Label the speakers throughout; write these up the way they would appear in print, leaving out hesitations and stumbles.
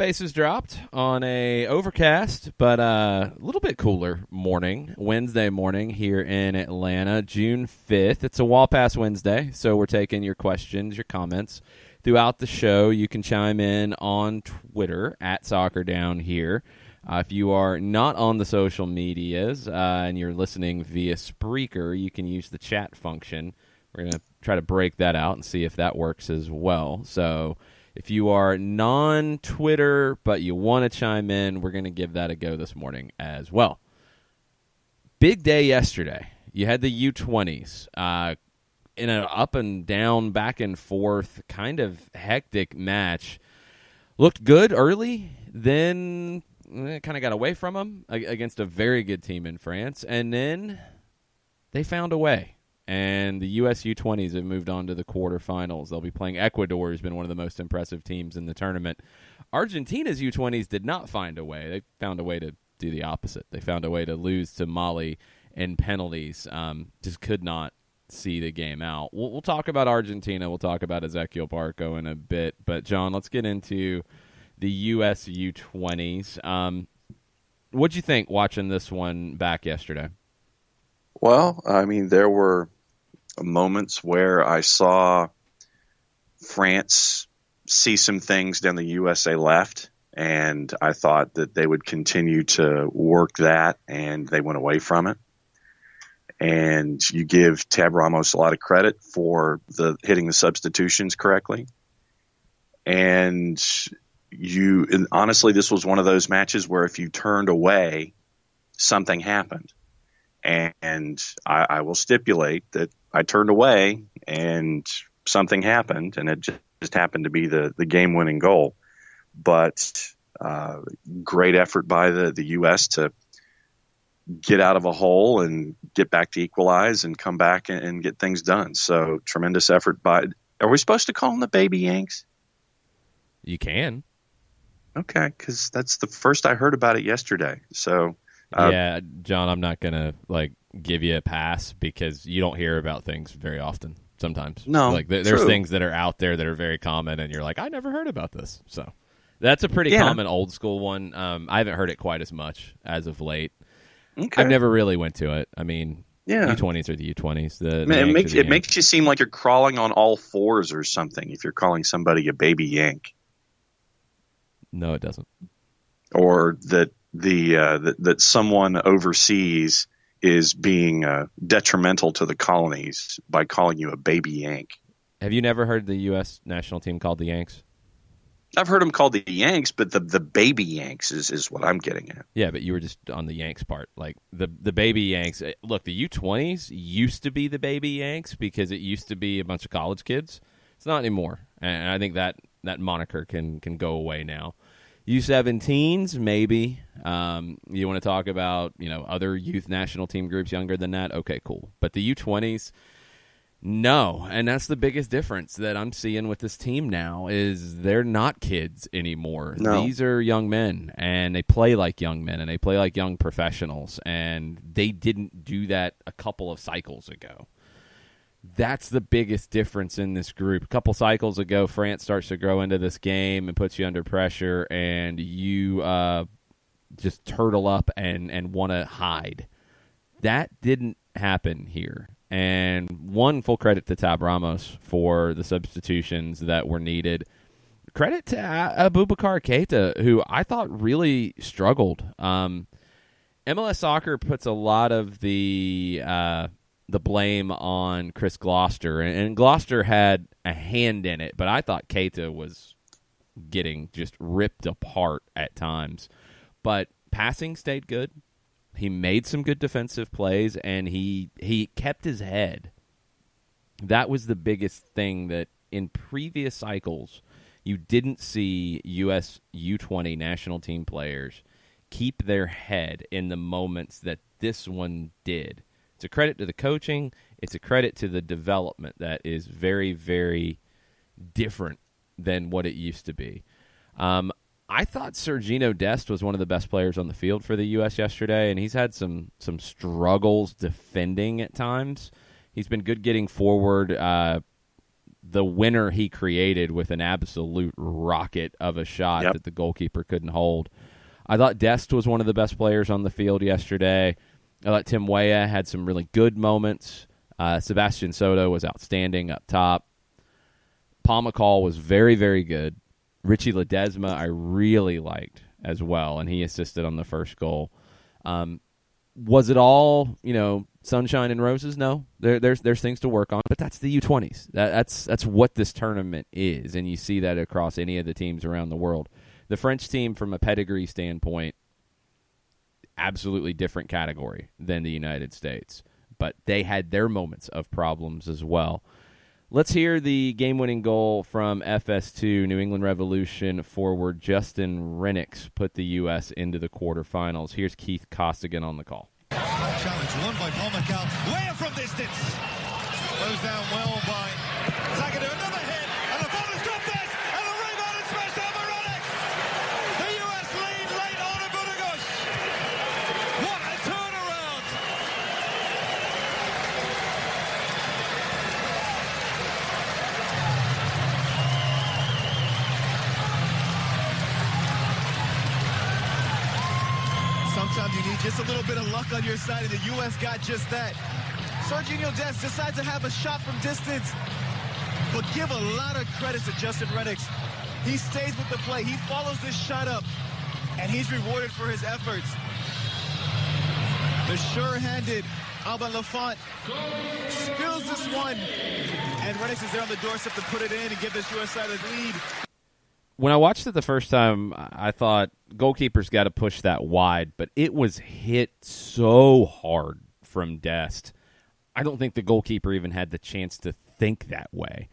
Speaker 1: face is dropped on a overcast, but a little bit cooler morning, Wednesday morning here in Atlanta, June 5th. It's a Wall Pass Wednesday, so we're taking your questions, your comments throughout the show. You can chime in on Twitter at SoccerDownHere. If you are not on the social medias and you're listening via Spreaker, you can use the chat function. We're going to try to break that out and see if that works as well. So if you are non-Twitter but you want to chime in, we're going to give that a go this morning as well. Big day yesterday. You had the U20s in an up and down, back and forth, kind of hectic match. Looked good early, then kind of got away from them against a very good team in France, and then they found a way. And the U.S. U20s have moved on to the quarterfinals. They'll be playing Ecuador, who's been one of the most impressive teams in the tournament. Argentina's U20s did not find a way. They found a way to do the opposite. They found a way to lose to Mali in penalties. Just could not see the game out. We'll talk about Argentina. We'll talk about Ezequiel Barco in a bit. But, John, let's get into the U.S. U20s. What'd you think watching this one back yesterday?
Speaker 2: Well, I mean, there were moments where I saw France see some things down the USA left, and I thought that they would continue to work that, and they went away from it. And you give Tab Ramos a lot of credit for hitting the substitutions correctly. And honestly, this was one of those matches where if you turned away, something happened. And I will stipulate that I turned away and something happened, and it just happened to be the game-winning goal. But great effort by the U.S. to get out of a hole and get back to equalize and come back and get things done. So tremendous effort by – are we supposed to call them the Baby Yanks?
Speaker 1: You can.
Speaker 2: Okay, because that's the first I heard about it yesterday. So –
Speaker 1: yeah, John, I'm not going to give you a pass because you don't hear about things very often sometimes.
Speaker 2: No,
Speaker 1: there's things that are out there that are very common, and you're like, I never heard about this. So that's a pretty common old school one. I haven't heard it quite as much as of late.
Speaker 2: Okay.
Speaker 1: I've never really went to it. I mean, U20s are the U20s.
Speaker 2: It makes you seem like you're crawling on all fours or something if you're calling somebody a baby Yank.
Speaker 1: No, it doesn't.
Speaker 2: Or that that someone overseas is being detrimental to the colonies by calling you a baby Yank.
Speaker 1: Have you never heard the U.S. national team called the Yanks?
Speaker 2: I've heard them called the Yanks, but the baby Yanks is what I'm getting at.
Speaker 1: Yeah, but you were just on the Yanks part. Like the baby Yanks. Look, the U20s used to be the baby Yanks because it used to be a bunch of college kids. It's not anymore, and I think that moniker can go away now. U17s, maybe. You want to talk about other youth national team groups younger than that? Okay, cool. But the U20s, no. And that's the biggest difference that I'm seeing with this team now is they're not kids anymore.
Speaker 2: No.
Speaker 1: These are young men, and they play like young men, and they play like young professionals, and they didn't do that a couple of cycles ago. That's the biggest difference in this group. A couple cycles ago, France starts to grow into this game and puts you under pressure, and you just turtle up and want to hide. That didn't happen here. And one, full credit to Tab Ramos for the substitutions that were needed. Credit to Abubakar Keita, who I thought really struggled. MLS Soccer puts a lot of the blame on Chris Gloucester, and Gloucester had a hand in it, but I thought Keita was getting just ripped apart at times. But passing stayed good. He made some good defensive plays, and he kept his head. That was the biggest thing that in previous cycles you didn't see U.S. U20 national team players keep their head in the moments that this one did. It's a credit to the coaching. It's a credit to the development that is very, very different than what it used to be. I thought Sergino Dest was one of the best players on the field for the U.S. yesterday, and he's had some struggles defending at times. He's been good getting forward. the winner he created with an absolute rocket of a shot that the goalkeeper couldn't hold. I thought Dest was one of the best players on the field yesterday. I thought Tim Weah had some really good moments. Sebastian Soto was outstanding up top. Paul McCall was very, very good. Richie Ledesma I really liked as well, and he assisted on the first goal. Was it all, sunshine and roses? No. There's things to work on, but that's the U20s. That's what this tournament is, and you see that across any of the teams around the world. The French team, from a pedigree standpoint, absolutely different category than the United States, but they had their moments of problems as well. Let's hear the game-winning goal from FS2, New England Revolution forward Justin Rennicks put the U.S. into the quarterfinals. Here's Keith Costigan on the call.
Speaker 3: Challenge won by Paul McCall. Way from distance. Goes down well by Zagadou. Another hit. And the ball is dropped this. And the rebound is smashed out by Rennicks. The U.S. lead late on in Burgos. What a turnaround. Sometimes you need just a little bit of luck on your side, and the U.S. got just that. Serginho Dest decides to have a shot from distance, but give a lot of credit to Justin Rennicks. He stays with the play. He follows this shot up, and he's rewarded for his efforts. The sure-handed Alban Lafont spills this one, and Rennicks is there on the doorstep to put it in and give this U.S. side a lead.
Speaker 1: When I watched it the first time, I thought goalkeeper's got to push that wide, but it was hit so hard from Dest. I don't think the goalkeeper even had the chance to think that way.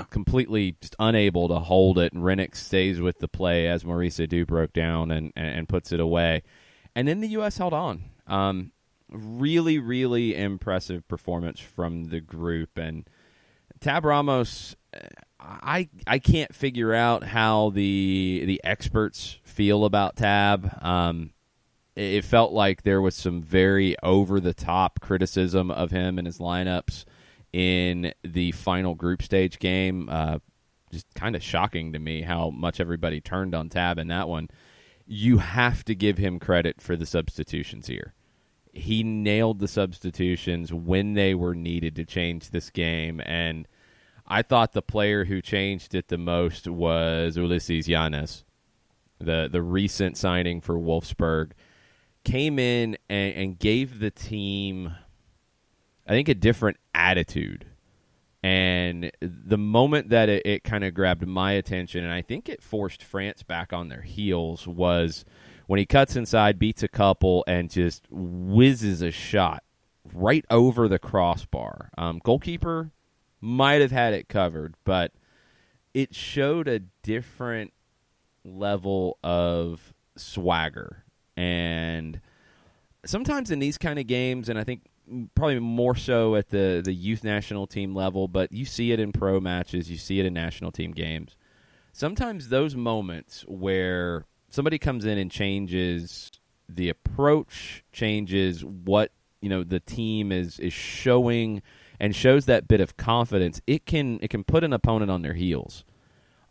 Speaker 1: Completely just unable to hold it, and Rennicks stays with the play as Maurice Edu broke down and puts it away. And then the U.S. held on. Really, really impressive performance from the group. And Tab Ramos, I can't figure out how the experts feel about Tab. It felt like there was some very over-the-top criticism of him and his lineups in the final group stage game. Just kind of shocking to me how much everybody turned on Tab in that one. You have to give him credit for the substitutions here. He nailed the substitutions when they were needed to change this game, and I thought the player who changed it the most was Ulises Yanez, the recent signing for Wolfsburg. Came in and gave the team, I think, a different attitude. And the moment that it kind of grabbed my attention, and I think it forced France back on their heels, was when he cuts inside, beats a couple, and just whizzes a shot right over the crossbar. Goalkeeper might have had it covered, but it showed a different level of swagger. And sometimes in these kind of games, and I think probably more so at the youth national team level, but you see it in pro matches, you see it in national team games. Sometimes those moments where somebody comes in and changes the approach, changes what the team is showing, and shows that bit of confidence, it can put an opponent on their heels.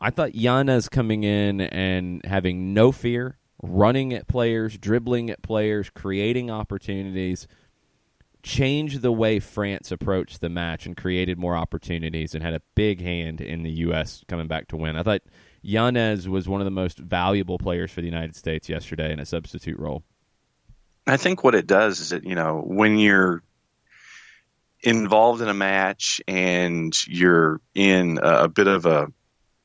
Speaker 1: I thought Yanez coming in and having no fear, running at players, dribbling at players, creating opportunities, changed the way France approached the match and created more opportunities and had a big hand in the U.S. coming back to win. I thought Yanez was one of the most valuable players for the United States yesterday in a substitute role.
Speaker 2: I think what it does is that, when you're involved in a match and you're in a bit of a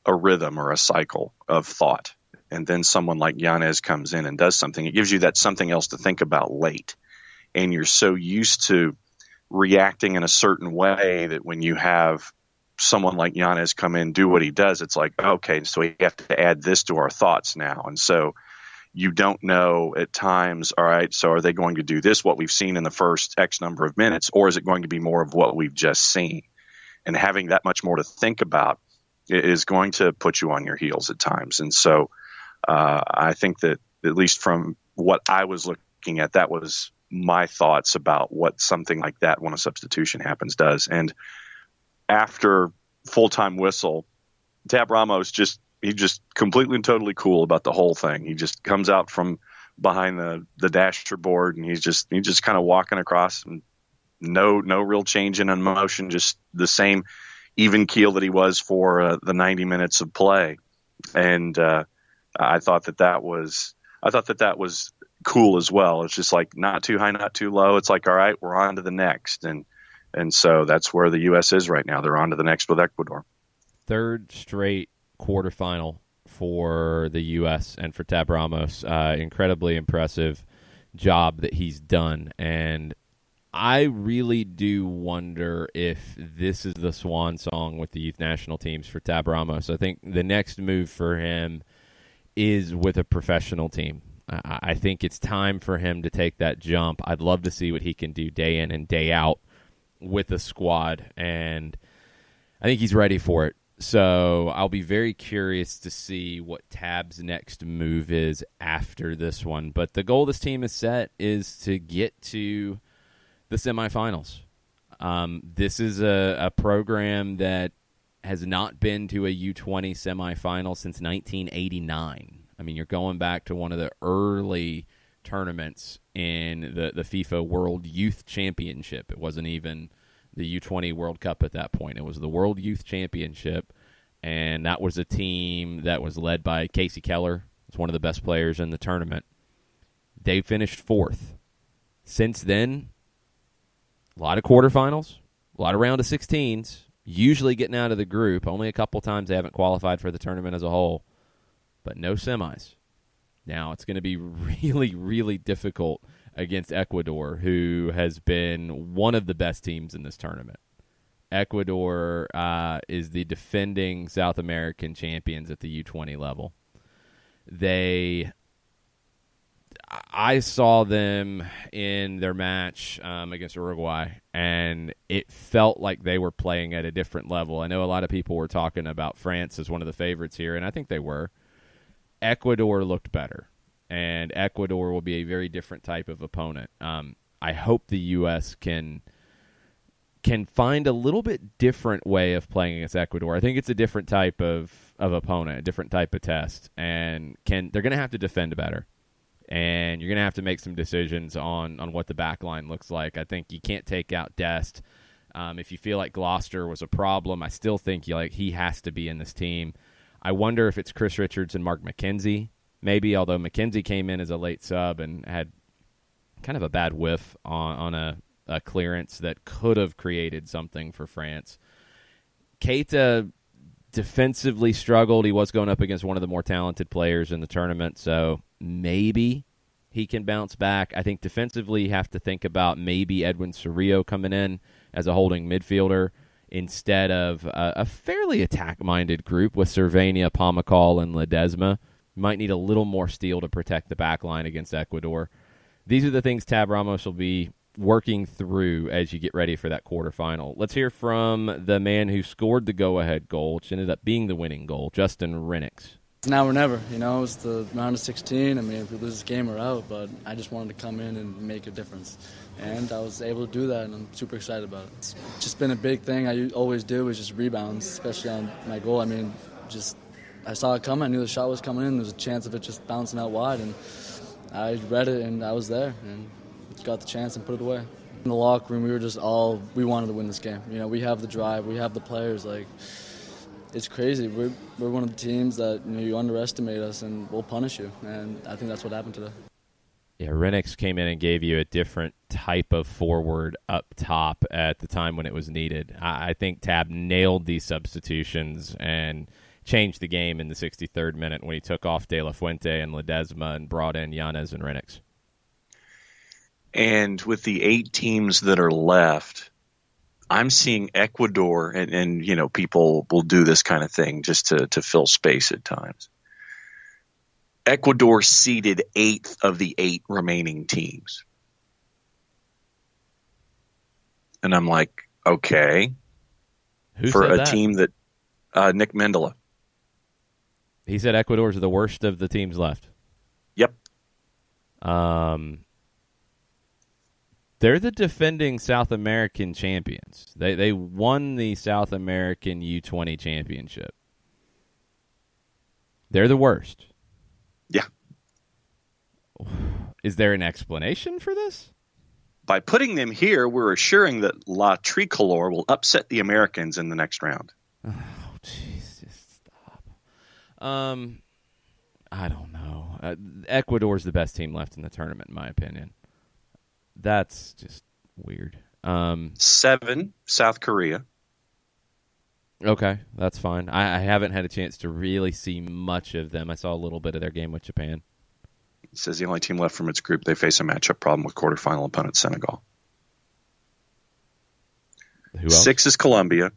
Speaker 2: rhythm or a cycle of thought, and then someone like Yanez comes in and does something, it gives you that something else to think about late. And you're so used to reacting in a certain way that when you have someone like Yanez come in, do what he does, it's like, okay, so we have to add this to our thoughts now. And so you don't know at times, all right, so are they going to do this, what we've seen in the first X number of minutes, or is it going to be more of what we've just seen? And having that much more to think about is going to put you on your heels at times. And so I think that, at least from what I was looking at, that was my thoughts about what something like that when a substitution happens does. And after full-time whistle, Tab Ramos he's just completely and totally cool about the whole thing. He just comes out from behind the dashboard, and he's just kind of walking across, and no real change in emotion, just the same even keel that he was for the 90 minutes of play. And I thought that was cool as well. It's just like not too high, not too low. It's like, all right, we're on to the next. And so that's where the U.S. is right now. They're on to the next with Ecuador.
Speaker 1: Third straight quarterfinal for the U.S. and for Tab Ramos. Incredibly impressive job that he's done. And I really do wonder if this is the swan song with the youth national teams for Tab Ramos. I think the next move for him is with a professional team. I think it's time for him to take that jump. I'd love to see what he can do day in and day out with the squad, and I think he's ready for it. So I'll be very curious to see what Tab's next move is after this one. But the goal this team has set is to get to the semifinals. This is a program that has not been to a U20 semifinal since 1989. I mean, you're going back to one of the early tournaments in the FIFA World Youth Championship. It wasn't even the U20 World Cup at that point. It was the World Youth Championship, and that was a team that was led by Casey Keller. It's one of the best players in the tournament. They finished fourth. Since then, a lot of quarterfinals, a lot of round of 16s, usually getting out of the group. Only a couple times they haven't qualified for the tournament as a whole, but no semis. Now, it's going to be really, really difficult against Ecuador, who has been one of the best teams in this tournament. Ecuador is the defending South American champions at the U20 level. I saw them in their match against Uruguay, and it felt like they were playing at a different level. I know a lot of people were talking about France as one of the favorites here, and I think they were. Ecuador looked better, and Ecuador will be a very different type of opponent. I hope the U.S. can find a little bit different way of playing against Ecuador. I think it's a different type of opponent, a different type of test, and they're going to have to defend better. And you're going to have to make some decisions on what the back line looks like. I think you can't take out Dest. If you feel like Gloucester was a problem, I still think he has to be in this team. I wonder if it's Chris Richards and Mark McKenzie, maybe, although McKenzie came in as a late sub and had kind of a bad whiff on a clearance that could have created something for France. Keita defensively struggled. He was going up against one of the more talented players in the tournament, so maybe he can bounce back. I think defensively you have to think about maybe Edwin Cerrillo coming in as a holding midfielder instead of a fairly attack-minded group with Cervania, Pamacol, and Ledesma. You might need a little more steel to protect the back line against Ecuador. These are the things Tab Ramos will be working through as you get ready for that quarterfinal. Let's hear from the man who scored the go-ahead goal, which ended up being the winning goal, Justin Rennicks.
Speaker 4: Now or never, it's the round of 16. I mean, if we lose this game, we're out, but I just wanted to come in and make a difference. And I was able to do that, and I'm super excited about it. It's just been a big thing I always do is just rebounds, especially on my goal. I mean, I saw it coming. I knew the shot was coming in. There was a chance of it just bouncing out wide, and I read it, and I was there, and got the chance and put it away. In the locker room, we wanted to win this game. We have the drive. We have the players. It's crazy. We're one of the teams that you underestimate us and we'll punish you, and I think that's what happened today.
Speaker 1: Yeah, Rennicks came in and gave you a different type of forward up top at the time when it was needed. I think Tab nailed these substitutions and changed the game in the 63rd minute when he took off De La Fuente and Ledesma and brought in Yanez and Rennicks.
Speaker 2: And with the 8 teams that are left, I'm seeing Ecuador, and people will do this kind of thing just to fill space at times. Ecuador seeded 8th of the 8 remaining teams. And I'm like, okay.
Speaker 1: Who
Speaker 2: for
Speaker 1: said
Speaker 2: a
Speaker 1: that?
Speaker 2: Team that Nick Mendola.
Speaker 1: He said Ecuador's the worst of the teams left.
Speaker 2: Yep.
Speaker 1: They're the defending South American champions. They won the South American U20 championship. They're the worst.
Speaker 2: Yeah.
Speaker 1: Is there an explanation for this?
Speaker 2: By putting them here, we're assuring that La Tricolor will upset the Americans in the next round.
Speaker 1: Oh, jeez, just stop. I don't know. Ecuador's the best team left in the tournament, in my opinion. That's just weird.
Speaker 2: 7, South Korea.
Speaker 1: Okay, that's fine. I haven't had a chance to really see much of them. I saw a little bit of their game with Japan.
Speaker 2: It says the only team left from its group, they face a matchup problem with quarterfinal opponent Senegal.
Speaker 1: Who else?
Speaker 2: 6 is Colombia.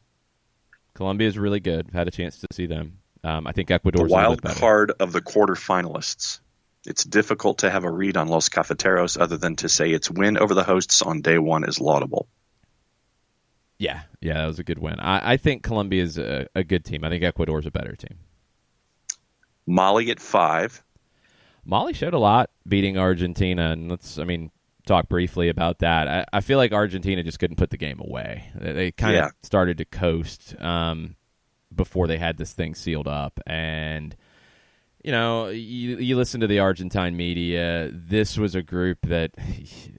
Speaker 1: Colombia's really good. I've had a chance to see them. I think
Speaker 2: The
Speaker 1: Ecuador's
Speaker 2: wild
Speaker 1: better.
Speaker 2: card of the quarterfinalists. It's difficult to have a read on Los Cafeteros other than to say its win over the hosts on day one is laudable.
Speaker 1: Yeah, that was a good win. I think Colombia's a good team. I think Ecuador's a better team.
Speaker 2: Mali at 5.
Speaker 1: Mali showed a lot beating Argentina, and let's talk briefly about that. I feel like Argentina just couldn't put the game away. They kind of started to coast before they had this thing sealed up, and you listen to the Argentine media. This was a group that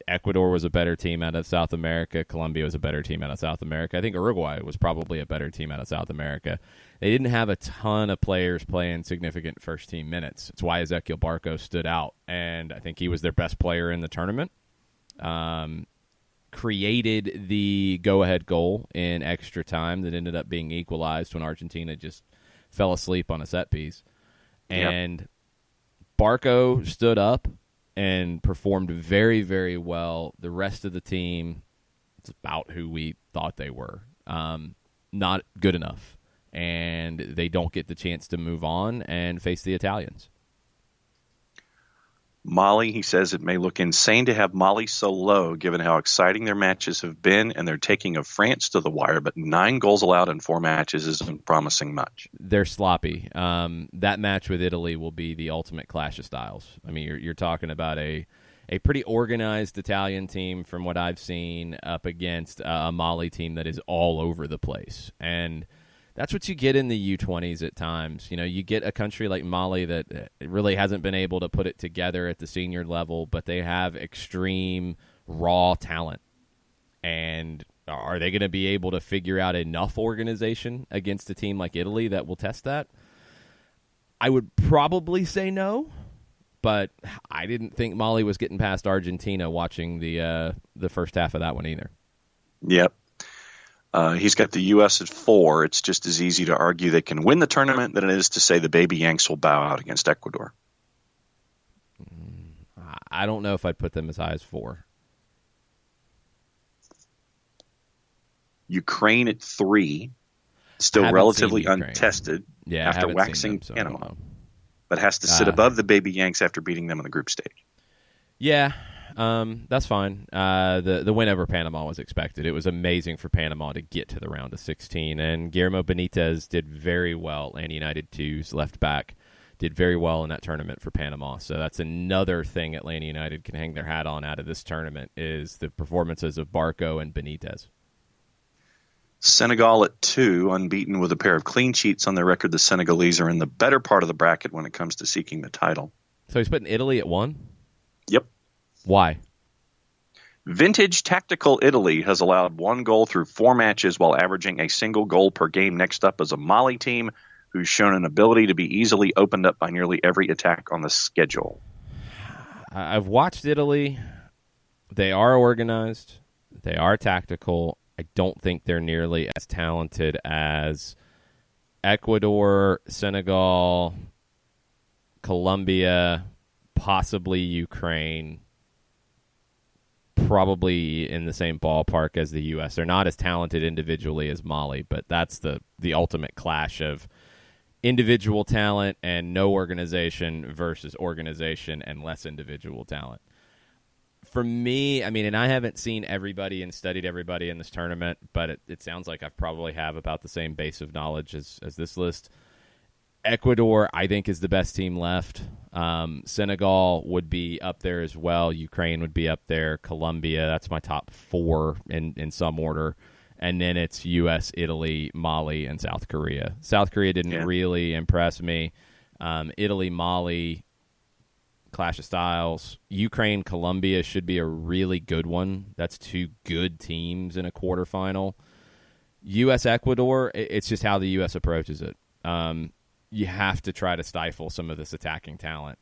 Speaker 1: Ecuador was a better team out of South America. Colombia was a better team out of South America. I think Uruguay was probably a better team out of South America. They didn't have a ton of players playing significant first-team minutes. It's why Ezequiel Barco stood out, and I think he was their best player in the tournament. Created the go-ahead goal in extra time that ended up being equalized when Argentina just fell asleep on a set piece. And Barco stood up and performed very, very well. The rest of the team, it's about who we thought they were. Not good enough. And they don't get the chance to move on and face the Italians.
Speaker 2: Mali, he says it may look insane to have Mali so low given how exciting their matches have been, and they're taking of France to the wire, but 9 goals allowed in 4 matches isn't promising much.
Speaker 1: They're sloppy. That match with Italy will be the ultimate clash of styles. I mean, you're talking about a pretty organized Italian team from what I've seen up against a Mali team that is all over the place. And that's what you get in the U20s at times. You get a country like Mali that really hasn't been able to put it together at the senior level, but they have extreme raw talent. And are they going to be able to figure out enough organization against a team like Italy that will test that? I would probably say no, but I didn't think Mali was getting past Argentina watching the first half of that one either.
Speaker 2: Yep. He's got the U.S. at 4. It's just as easy to argue they can win the tournament than it is to say the Baby Yanks will bow out against Ecuador.
Speaker 1: I don't know if I'd put them as high as 4.
Speaker 2: Ukraine at 3. Still relatively untested after waxing Panama. But has to sit above the Baby Yanks after beating them in the group stage.
Speaker 1: Yeah. That's fine. The win over Panama was expected. It was amazing for Panama to get to the round of 16, and Guillermo Benitez did very well. And United 2's left back did very well in that tournament for Panama. So that's another thing Atlanta United can hang their hat on out of this tournament is the performances of Barco and Benitez.
Speaker 2: Senegal at 2, unbeaten with a pair of clean sheets on their record. The Senegalese are in the better part of the bracket when it comes to seeking the title.
Speaker 1: So he's putting Italy at 1?
Speaker 2: Yep.
Speaker 1: Why?
Speaker 2: Vintage tactical Italy has allowed 1 goal through 4 matches while averaging a single goal per game. Next up is a Mali team who's shown an ability to be easily opened up by nearly every attack on the schedule.
Speaker 1: I've watched Italy. They are organized. They are tactical. I don't think they're nearly as talented as Ecuador, Senegal, Colombia, possibly Ukraine. Probably in the same ballpark as the U.S. They're not as talented individually as Mali, but that's the ultimate clash of individual talent and no organization versus organization and less individual talent. For me, and I haven't seen everybody and studied everybody in this tournament, but it sounds like I probably have about the same base of knowledge as this list. Ecuador, I think, is the best team left. Senegal would be up there as well. Ukraine would be up there. Colombia, that's my top 4 in some order. And then it's U.S., Italy, Mali, and South Korea. South Korea didn't really impress me. Italy, Mali, clash of styles. Ukraine, Colombia should be a really good one. That's 2 good teams in a quarterfinal. U.S., Ecuador, it's just how the U.S. approaches it. You have to try to stifle some of this attacking talent.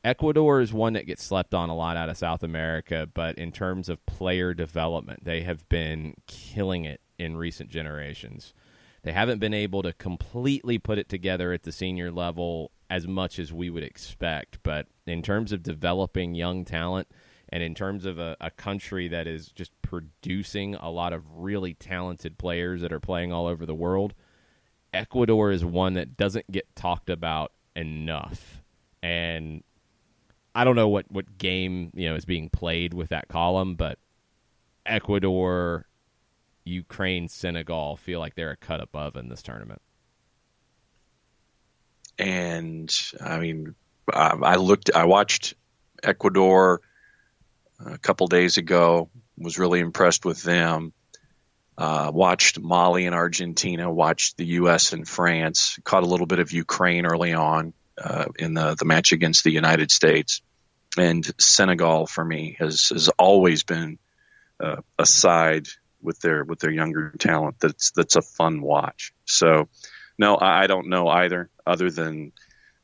Speaker 1: Ecuador is one that gets slept on a lot out of South America, but in terms of player development, they have been killing it in recent generations. They haven't been able to completely put it together at the senior level as much as we would expect, but in terms of developing young talent and in terms of a country that is just producing a lot of really talented players that are playing all over the world, Ecuador is one that doesn't get talked about enough. And I don't know what game is being played with that column, but Ecuador, Ukraine, Senegal feel like they're a cut above in this tournament.
Speaker 2: And I mean, I watched Ecuador a couple days ago, was really impressed with them. Watched Mali and Argentina, watched the U.S. and France, caught a little bit of Ukraine early on in the match against the United States. And Senegal, for me, has always been a side with their younger talent that's a fun watch. So, no, I don't know either, other than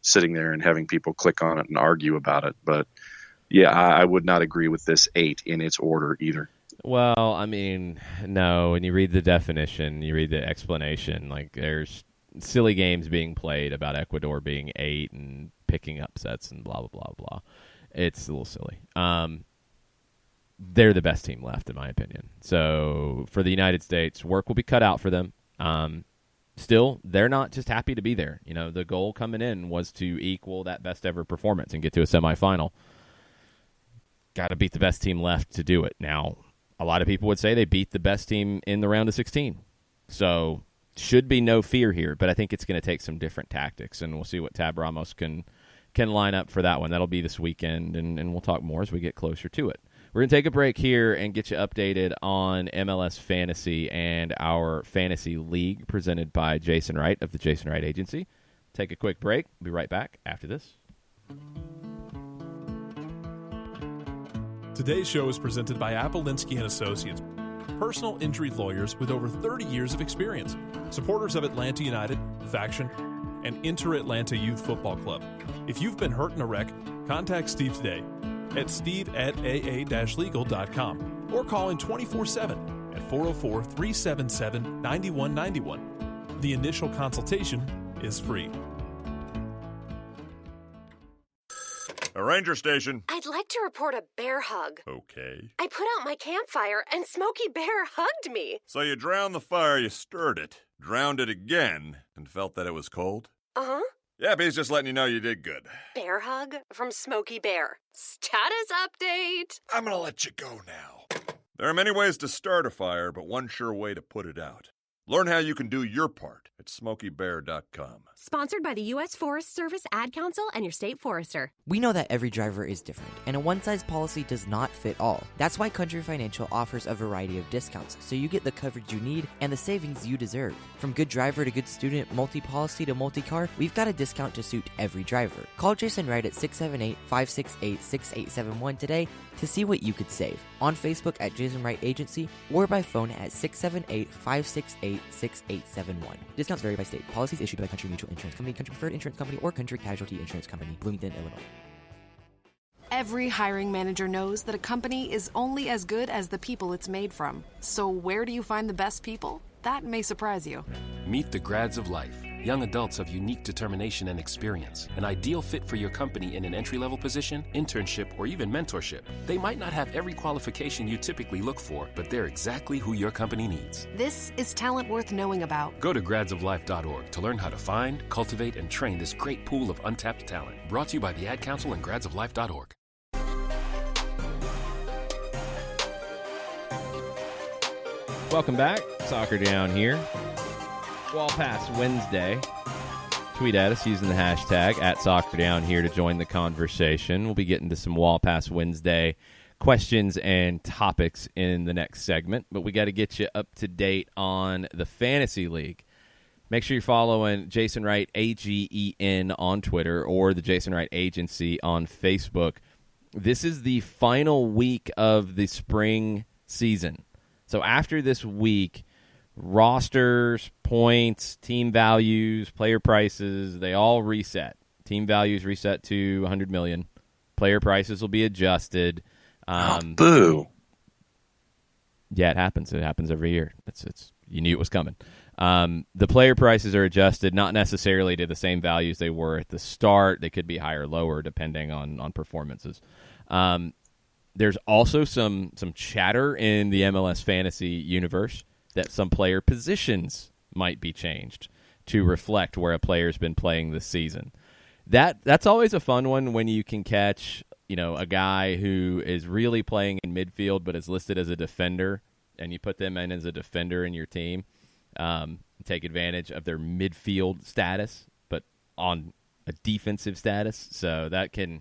Speaker 2: sitting there and having people click on it and argue about it. But, yeah, I would not agree with this 8 in its order either.
Speaker 1: Well, I mean, no, when you read the definition, you read the explanation, like there's silly games being played about Ecuador being 8 and picking upsets and blah, blah, blah, blah. It's a little silly. They're the best team left, in my opinion. So for the United States, work will be cut out for them. Still, they're not just happy to be there. The goal coming in was to equal that best ever performance and get to a semifinal. Got to beat the best team left to do it. Now, a lot of people would say they beat the best team in the round of 16. So should be no fear here, but I think it's going to take some different tactics, and we'll see what Tab Ramos can line up for that one. That'll be this weekend, and we'll talk more as we get closer to it. We're going to take a break here and get you updated on MLS Fantasy and our Fantasy League presented by Jason Wright of the Jason Wright Agency. Take a quick break. We'll be right back after this.
Speaker 5: Today's show is presented by Appolinsky & Associates, personal injury lawyers with over 30 years of experience, supporters of Atlanta United, Faction, and Inter-Atlanta Youth Football Club. If you've been hurt in a wreck, contact Steve today at steve@aa-legal.com or call in 24/7 at 404-377-9191. The initial consultation is free.
Speaker 6: A ranger station.
Speaker 7: I'd like to report a bear hug.
Speaker 6: Okay.
Speaker 7: I put out my campfire and Smokey Bear hugged me.
Speaker 6: So you drowned the fire, you stirred it, drowned it again, and felt that it was cold?
Speaker 7: Uh-huh.
Speaker 6: Yeah, he's just letting you know you did good.
Speaker 7: Bear hug from Smokey Bear. Status update.
Speaker 6: I'm gonna let you go now. There are many ways to start a fire, but one sure way to put it out. Learn how you can do your part at SmokeyBear.com.
Speaker 8: Sponsored by the U.S. Forest Service, Ad Council, and your state forester.
Speaker 9: We know that every driver is different, and a one-size policy does not fit all. That's why Country Financial offers a variety of discounts, so you get the coverage you need and the savings you deserve. From good driver to good student, multi-policy to multi-car, we've got a discount to suit every driver. Call Jason Wright at 678-568-6871 today to see what you could save. On Facebook at Jason Wright Agency or by phone at 678-568-6871. Discounts vary by state. Policies issued by Country Mutual Insurance Company, Country Preferred Insurance Company, or Country Casualty Insurance Company, Bloomington, Illinois.
Speaker 10: Every hiring manager knows that a company is only as good as the people it's made from. So where do you find the best people? That may surprise you.
Speaker 11: Meet the grads of life. Young adults of unique determination and experience. An ideal fit for your company in an entry-level position, internship, or even mentorship. They might not have every qualification you typically look for, but they're exactly who your company needs.
Speaker 10: This is talent worth knowing about.
Speaker 11: Go to gradsoflife.org to learn how to find, cultivate, and train this great pool of untapped talent. Brought to you by the Ad Council and gradsoflife.org.
Speaker 1: Welcome back. Soccer Down here. Wall Pass Wednesday, Tweet at us using the hashtag @SoccerDown here to join the conversation. We'll be getting to some Wall Pass Wednesday questions and topics in the next segment, but we got to get you up to date on the Fantasy League. Make sure you're following Jason Wright, AGEN, on Twitter or the Jason Wright Agency on Facebook. This is the final week of the spring season. So after this week, rosters, points, team values, player prices, they all reset. Team values reset to 100 million. Player prices will be adjusted.
Speaker 2: Boo.
Speaker 1: Yeah, it happens. It happens every year. It's you knew it was coming. The player prices are adjusted, not necessarily to the same values they were at the start. They could be higher or lower depending on performances. There's also some chatter in the MLS fantasy universe that some player positions might be changed to reflect where a player's been playing this season. That's always a fun one when you can catch, a guy who is really playing in midfield but is listed as a defender, and you put them in as a defender in your team. Take advantage of their midfield status, but on a defensive status. So that can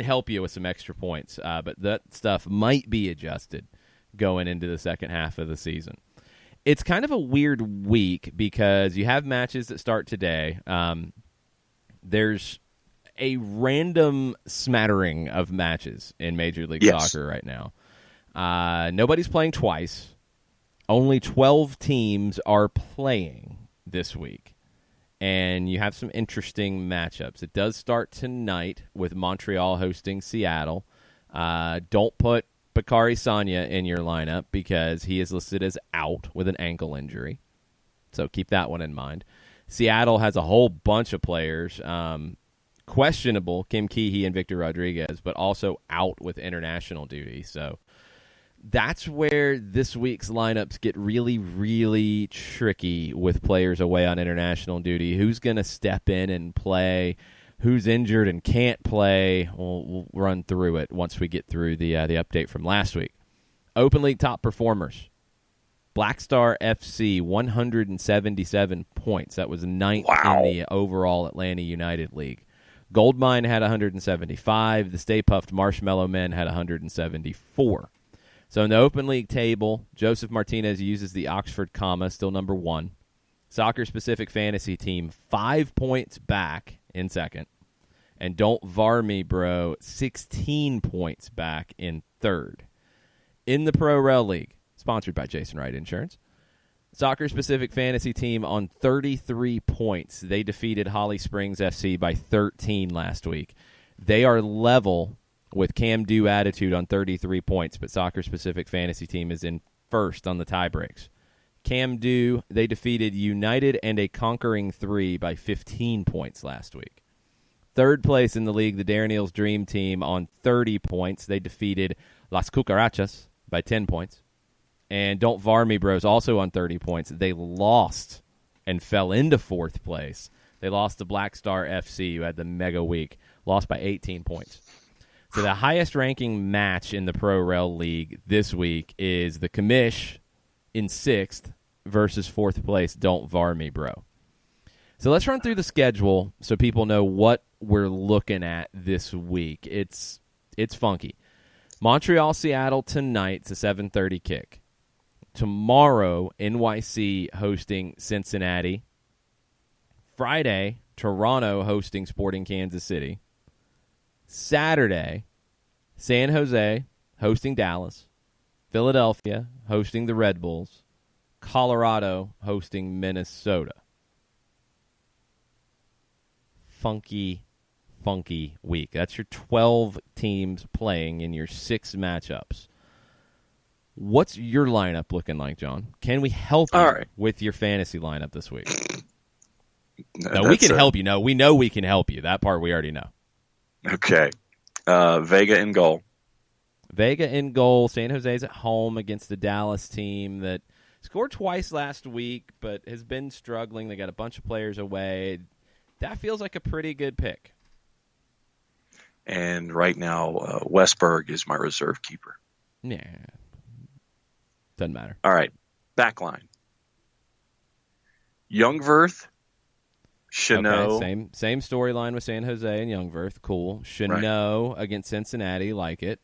Speaker 1: help you with some extra points. But that stuff might be adjusted going into the second half of the season. It's kind of a weird week because you have matches that start today. There's a random smattering of matches in Major League Soccer right now. Nobody's playing twice. Only 12 teams are playing this week, and you have some interesting matchups. It does start tonight with Montreal hosting Seattle. Don't put Bakary Sagna in your lineup because he is listed as out with an ankle injury, so keep that one in mind. Seattle has a whole bunch of players, questionable, Kim Keehee and Victor Rodriguez, but also out with international duty, so that's where this week's lineups get really, really tricky with players away on international duty. Who's going to step in and play? Who's injured and can't play? We'll run through it once we get through the update from last week. Open League top performers. Black Star FC, 177 points. That was ninth in the overall Atlanta United League. Goldmine had 175. The Stay Puffed Marshmallow Men had 174. So in the Open League table, Joseph Martinez uses the Oxford comma, still number 1. Soccer Specific Fantasy Team, 5 points back in second. And Don't Var Me Bro, 16 points back in third. In the Pro Rel League, sponsored by Jason Wright Insurance, Soccer Specific Fantasy Team on 33 points. They defeated Holly Springs FC by 13 last week. They are level with Cam Do Attitude on 33 points, but Soccer Specific Fantasy Team is in first on the tie breaks. Cam Do, they defeated United and a conquering 3 by 15 points last week. Third place in the league, the Darren Eels Dream Team on 30 points. They defeated Las Cucarachas by 10 points. And Don't Var Me Bros also on 30 points. They lost and fell into fourth place. They lost to Black Star FC, who had the mega week, lost by 18 points. So the highest ranking match in the Pro Rel League this week is the Commish in 6th versus 4th place Don't Var Me Bro. So let's run through the schedule so people know what we're looking at this week. It's funky. Montreal, Seattle tonight. It's a 7:30 kick. Tomorrow, NYC hosting Cincinnati. Friday, Toronto hosting Sporting Kansas City. Saturday, San Jose hosting Dallas. Philadelphia hosting the Red Bulls. Colorado hosting Minnesota. Funky week. That's your 12 teams playing in your 6 matchups. What's your lineup looking like, John? Can we help you with your fantasy lineup this week? No, we can help you. No, we know we can help you. That part we already know.
Speaker 2: Okay. Vega in goal.
Speaker 1: Vega in goal. San Jose's at home against the Dallas team that scored twice last week but has been struggling. They got a bunch of players away. That feels like a pretty good pick.
Speaker 2: And right now, Westberg is my reserve keeper.
Speaker 1: Yeah. Doesn't matter.
Speaker 2: All right. Backline. Youngverth, Chanot.
Speaker 1: Okay, same storyline with San Jose and Youngverth. Cool. Chanot against Cincinnati. Like it.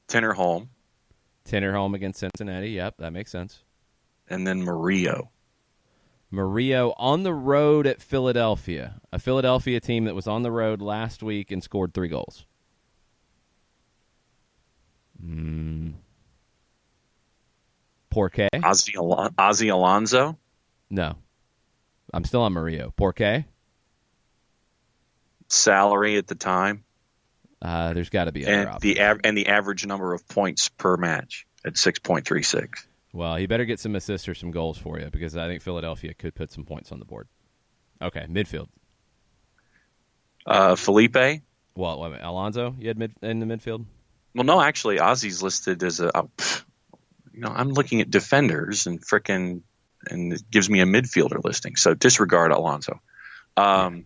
Speaker 2: Tinnerholm.
Speaker 1: Tinnerholm against Cincinnati. Yep, that makes sense.
Speaker 2: And then Murillo.
Speaker 1: Murillo on the road at Philadelphia. A Philadelphia team that was on the road last week and scored 3 goals. Porqué?
Speaker 2: Ozzy Alonso?
Speaker 1: No. I'm still on Murillo. Porqué?
Speaker 2: Salary at the time?
Speaker 1: There's got to be other options.
Speaker 2: And the average number of points per match at 6.36.
Speaker 1: Well, he better get some assists or some goals for you because I think Philadelphia could put some points on the board. Okay, midfield.
Speaker 2: Felipe?
Speaker 1: Well, wait a minute. Alonso, you had in the midfield?
Speaker 2: Well, no, actually, Ozzy's listed as I'm looking at defenders and it gives me a midfielder listing. So disregard Alonso. My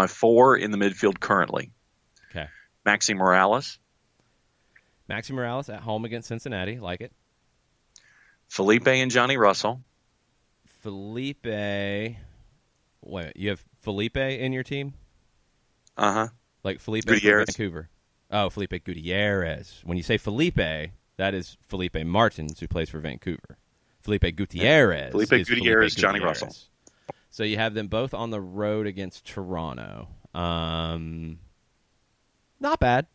Speaker 2: 4 in the midfield currently.
Speaker 1: Okay.
Speaker 2: Maxi Morales.
Speaker 1: Maxi Morales at home against Cincinnati. Like it.
Speaker 2: Felipe and Johnny Russell.
Speaker 1: Felipe. Wait, you have Felipe in your team?
Speaker 2: Uh-huh.
Speaker 1: Like Felipe from Vancouver. Oh, Felipe Gutierrez. When you say Felipe, that is Felipe Martins, who plays for Vancouver. Felipe Gutierrez.
Speaker 2: Felipe Gutierrez, Johnny Russell.
Speaker 1: So you have them both on the road against Toronto. Not bad.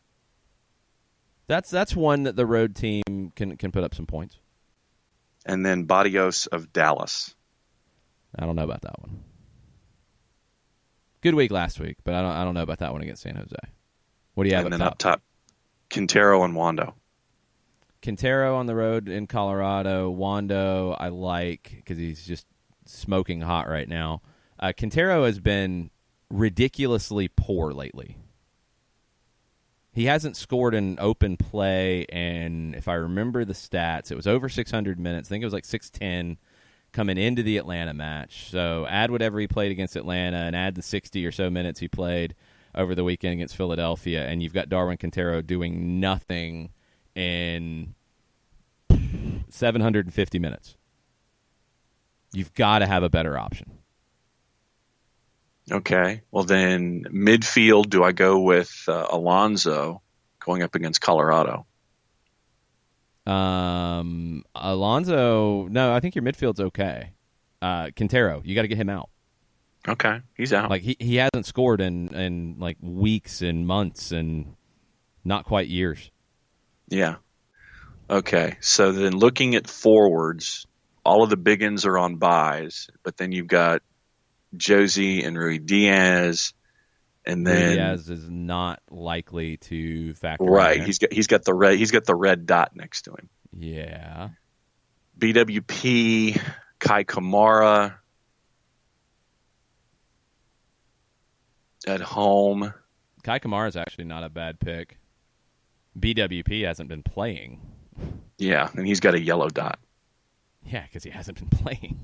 Speaker 1: That's one that the road team can put up some points.
Speaker 2: And then Barrios of Dallas.
Speaker 1: I don't know about that one. Good week last week, but I don't know about that one against San Jose. What do you have
Speaker 2: and
Speaker 1: up
Speaker 2: then
Speaker 1: top?
Speaker 2: Up top, Quintero and Wando.
Speaker 1: Quintero on the road in Colorado. Wando I like because he's just smoking hot right now. Quintero has been ridiculously poor lately. He hasn't scored in open play, and if I remember the stats, it was over 600 minutes. I think it was like 610 coming into the Atlanta match. So add whatever he played against Atlanta and add the 60 or so minutes he played over the weekend against Philadelphia, and you've got Darwin Quintero doing nothing in 750 minutes. You've got to have a better option.
Speaker 2: Okay. Well, then midfield, do I go with Alonso going up against Colorado?
Speaker 1: Alonso, no, I think your midfield's okay. Quintero, you got to get him out.
Speaker 2: Okay, he's out.
Speaker 1: Like he hasn't scored in like weeks and months and not quite years.
Speaker 2: Yeah. Okay, so then looking at forwards, all of the big uns are on buys, but then you've got Josie and Rui Diaz, and then
Speaker 1: Diaz is not likely to factor.
Speaker 2: Right,
Speaker 1: in
Speaker 2: he's got the red dot next to him.
Speaker 1: Yeah.
Speaker 2: BWP, Kai Kamara at home.
Speaker 1: Kai Kamara is actually not a bad pick. BWP hasn't been playing.
Speaker 2: Yeah, and he's got a yellow dot.
Speaker 1: Yeah, because he hasn't been playing.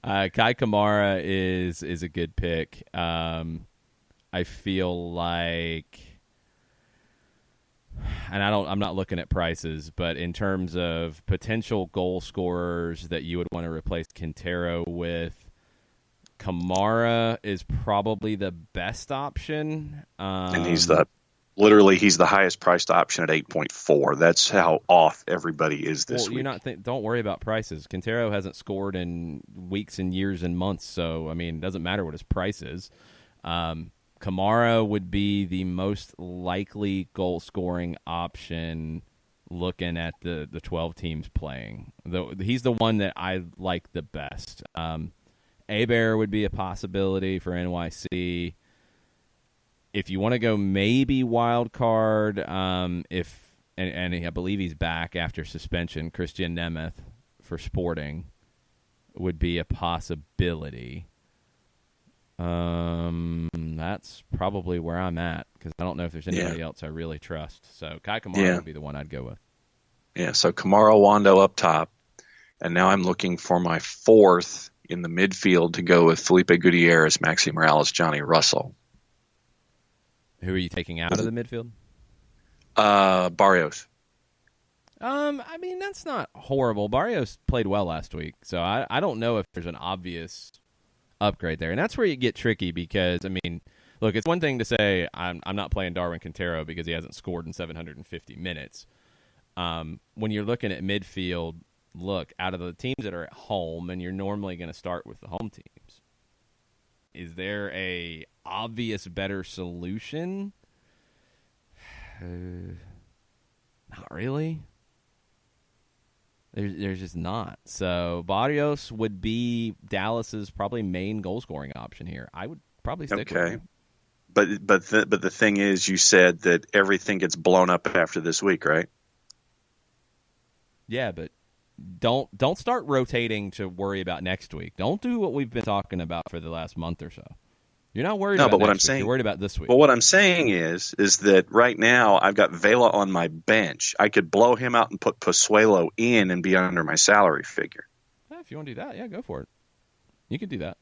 Speaker 1: Kai Kamara is a good pick. I feel like, and I'm not looking at prices, but in terms of potential goal scorers that you would want to replace Quintero with, Kamara is probably the best option.
Speaker 2: And he's the highest priced option at 8.4. That's how off everybody is this week.
Speaker 1: Don't worry about prices. Quintero hasn't scored in weeks and years and months, so I mean, it doesn't matter what his price is. Kamara would be the most likely goal scoring option looking at the 12 teams playing. He's the one that I like the best. Hebert would be a possibility for NYC. If you want to go maybe wild card, and I believe he's back after suspension, Christian Nemeth for Sporting would be a possibility. That's probably where I'm at because I don't know if there's anybody else I really trust. So Kai Kamara would be the one I'd go with.
Speaker 2: Yeah, so Kamara, Wando up top, and now I'm looking for my fourth in the midfield to go with Felipe Gutierrez, Maxi Morales, Johnny Russell.
Speaker 1: Who are you taking out of the midfield?
Speaker 2: Barrios.
Speaker 1: I mean, that's not horrible. Barrios played well last week, so I don't know if there's an obvious upgrade there. And that's where you get tricky because, I mean, look, it's one thing to say I'm not playing Darwin Quintero because he hasn't scored in 750 minutes. When you're looking at midfield, look, out of the teams that are at home, and you're normally going to start with the home teams, is there a obvious better solution? Not really. There's just not. So Barrios would be Dallas's probably main goal scoring option here. I would probably stick with him.
Speaker 2: But the thing is, you said that everything gets blown up after this week, right?
Speaker 1: Yeah, but don't start rotating to worry about next week. Don't do what we've been talking about for the last month or so. You're not worried about next week. You're worried about this week.
Speaker 2: Well, what I'm saying is that right now I've got Vela on my bench. I could blow him out and put Pozuelo in and be under my salary figure.
Speaker 1: Yeah, if you want to do that, yeah, go for it. You can do that.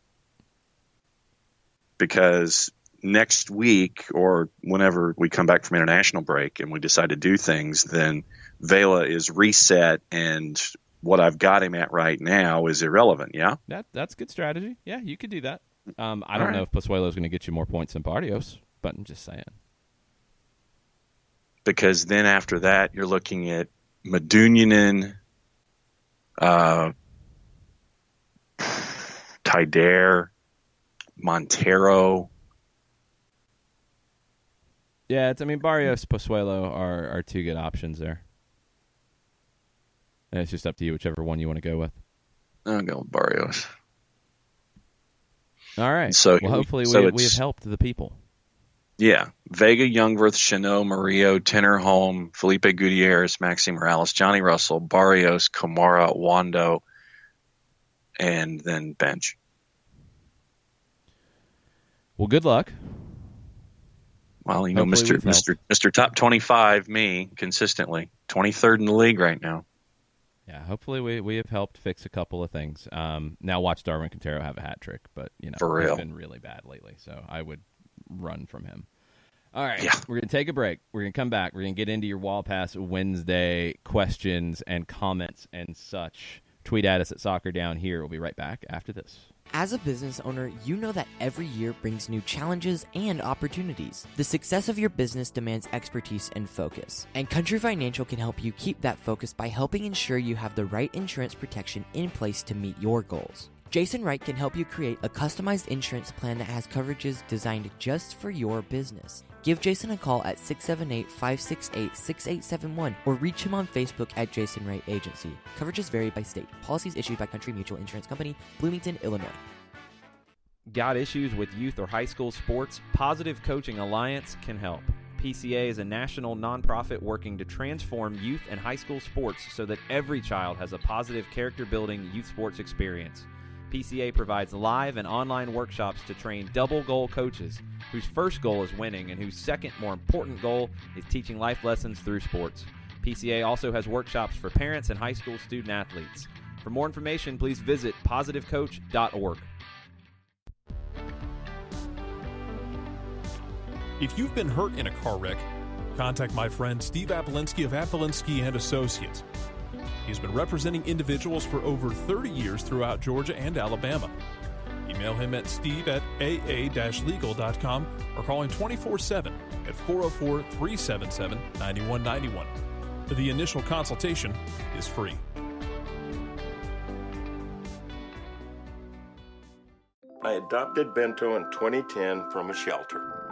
Speaker 2: Because next week or whenever we come back from international break and we decide to do things, then Vela is reset and what I've got him at right now is irrelevant, yeah?
Speaker 1: That's good strategy. Yeah, you could do that. I don't know if Pozuelo is going to get you more points than Barrios, but I'm just saying.
Speaker 2: Because then after that, you're looking at Medunjanin, Taider, Montero.
Speaker 1: Yeah, Barrios, Pozuelo are two good options there. And it's just up to you, whichever one you want to go with.
Speaker 2: I'll go with Barrios.
Speaker 1: All right.
Speaker 2: So,
Speaker 1: well, hopefully we have helped the people.
Speaker 2: Yeah. Vega, Youngworth, Chanot, Murillo, Tinnerholm, Felipe Gutierrez, Maxi Morales, Johnny Russell, Barrios, Kamara, Wando, and then bench.
Speaker 1: Well, good luck.
Speaker 2: Well, Mr. Top 25, me, consistently. 23rd in the league right now.
Speaker 1: Yeah, hopefully we have helped fix a couple of things. Now watch Darwin Quintero have a hat trick, but
Speaker 2: For real.
Speaker 1: He's been really bad lately, so I would run from him. All right,
Speaker 2: yeah.
Speaker 1: We're going to take a break. We're going to come back. We're going to get into your Wall Pass Wednesday questions and comments and such. Tweet at us at Soccer Down Here. We'll be right back after this.
Speaker 9: As a business owner, you know that every year brings new challenges and opportunities. The success of your business demands expertise and focus. And Country Financial can help you keep that focus by helping ensure you have the right insurance protection in place to meet your goals. Jason Wright can help you create a customized insurance plan that has coverages designed just for your business. Give Jason a call at 678-568-6871 or reach him on Facebook at Jason Wright Agency. Coverages vary by state. Policies issued by Country Mutual Insurance Company, Bloomington, Illinois.
Speaker 1: Got issues with youth or high school sports? Positive Coaching Alliance can help. PCA is a national nonprofit working to transform youth and high school sports so that every child has a positive character-building youth sports experience. PCA provides live and online workshops to train double goal coaches whose first goal is winning and whose second, more important goal is teaching life lessons through sports. PCA also has workshops for parents and high school student athletes. For more information, please visit positivecoach.org.
Speaker 5: If you've been hurt in a car wreck, contact my friend Steve Apolinsky of Apolinsky & Associates. He's been representing individuals for over 30 years throughout Georgia and Alabama. Email him at steve@aa-legal.com or call him 24/7 at 404-377-9191. The initial consultation is free.
Speaker 12: I adopted Bento in 2010 from a shelter.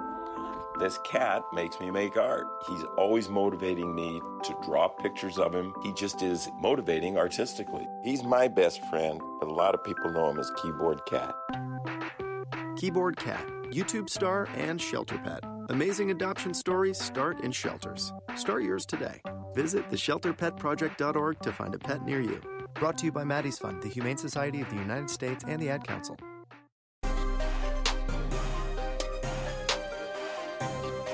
Speaker 12: This cat makes me make art. He's always motivating me to draw pictures of him. He just is motivating artistically. He's my best friend, but a lot of people know him as Keyboard Cat.
Speaker 13: Keyboard Cat, YouTube star and shelter pet. Amazing adoption stories start in shelters. Start yours today. Visit theshelterpetproject.org to find a pet near you. Brought to you by Maddie's Fund, the Humane Society of the United States, and the Ad Council.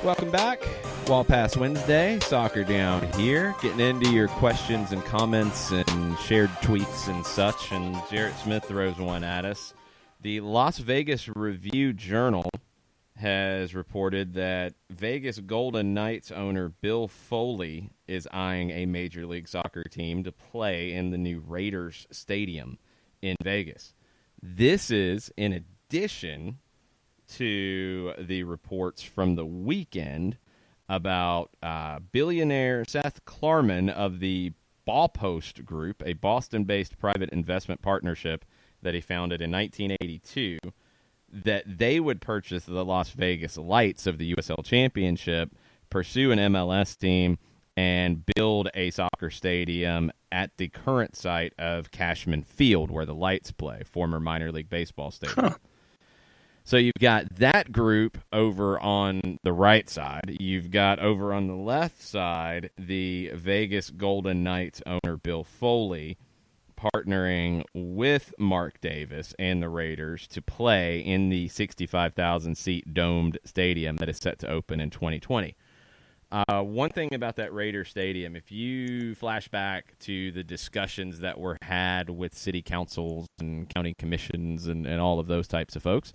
Speaker 1: Welcome back. Wall Pass Wednesday, Soccer Down Here. Getting into your questions and comments and shared tweets and such. And Jarrett Smith throws one at us. The Las Vegas Review-Journal has reported that Vegas Golden Knights owner Bill Foley is eyeing a Major League Soccer team to play in the new Raiders Stadium in Vegas. This is in addition to the reports from the weekend about billionaire Seth Klarman of the Ballpost Group, a Boston-based private investment partnership that he founded in 1982, that they would purchase the Las Vegas Lights of the USL Championship, pursue an MLS team, and build a soccer stadium at the current site of Cashman Field, where the Lights play, former minor league baseball stadium. Huh. So you've got that group over on the right side. You've got over on the left side the Vegas Golden Knights owner Bill Foley partnering with Mark Davis and the Raiders to play in the 65,000-seat domed stadium that is set to open in 2020. One thing about that Raider stadium, if you flash back to the discussions that were had with city councils and county commissions and all of those types of folks,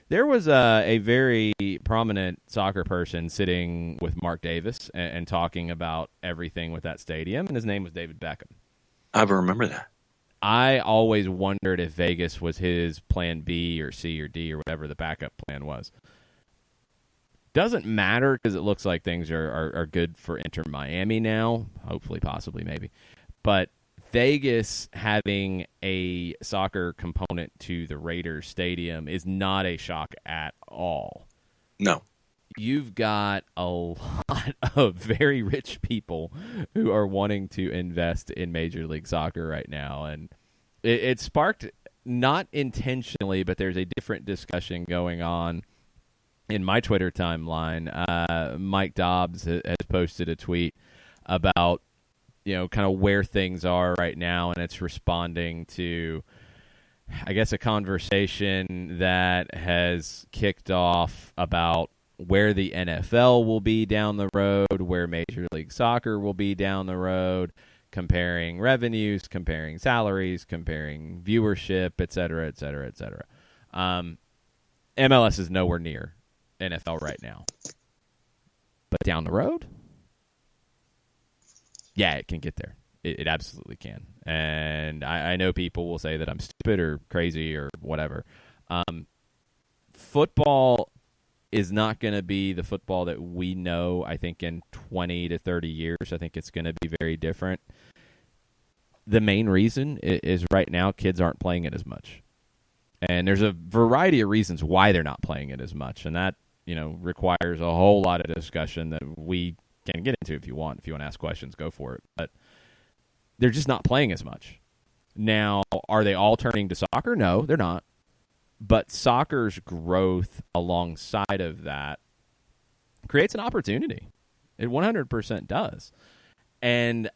Speaker 1: there was a very prominent soccer person sitting with Mark Davis and talking about everything with that stadium, and his name was David Beckham.
Speaker 2: I remember that.
Speaker 1: I always wondered if Vegas was his plan B or C or D or whatever the backup plan was. Doesn't matter because it looks like things are good for Inter Miami now, hopefully, possibly, maybe. But Vegas having a soccer component to the Raiders stadium is not a shock at all.
Speaker 2: No.
Speaker 1: You've got a lot of very rich people who are wanting to invest in Major League Soccer right now. And it sparked, not intentionally, but there's a different discussion going on in my Twitter timeline. Mike Dobbs has posted a tweet about, kind of where things are right now, and it's responding to, I guess, a conversation that has kicked off about where the NFL will be down the road, where Major League Soccer will be down the road, comparing revenues, comparing salaries, comparing viewership, et cetera, et cetera, et cetera. MLS is nowhere near NFL right now. But down the road, yeah, it can get there. It absolutely can. And I know people will say that I'm stupid or crazy or whatever. Football is not going to be the football that we know, I think, in 20 to 30 years. I think it's going to be very different. The main reason is right now kids aren't playing it as much. And there's a variety of reasons why they're not playing it as much. And that, requires a whole lot of discussion that we can get into if you want. If you want to ask questions, go for it. But they're just not playing as much. Now, are they all turning to soccer? No, they're not. But soccer's growth alongside of that creates an opportunity. It 100% does. And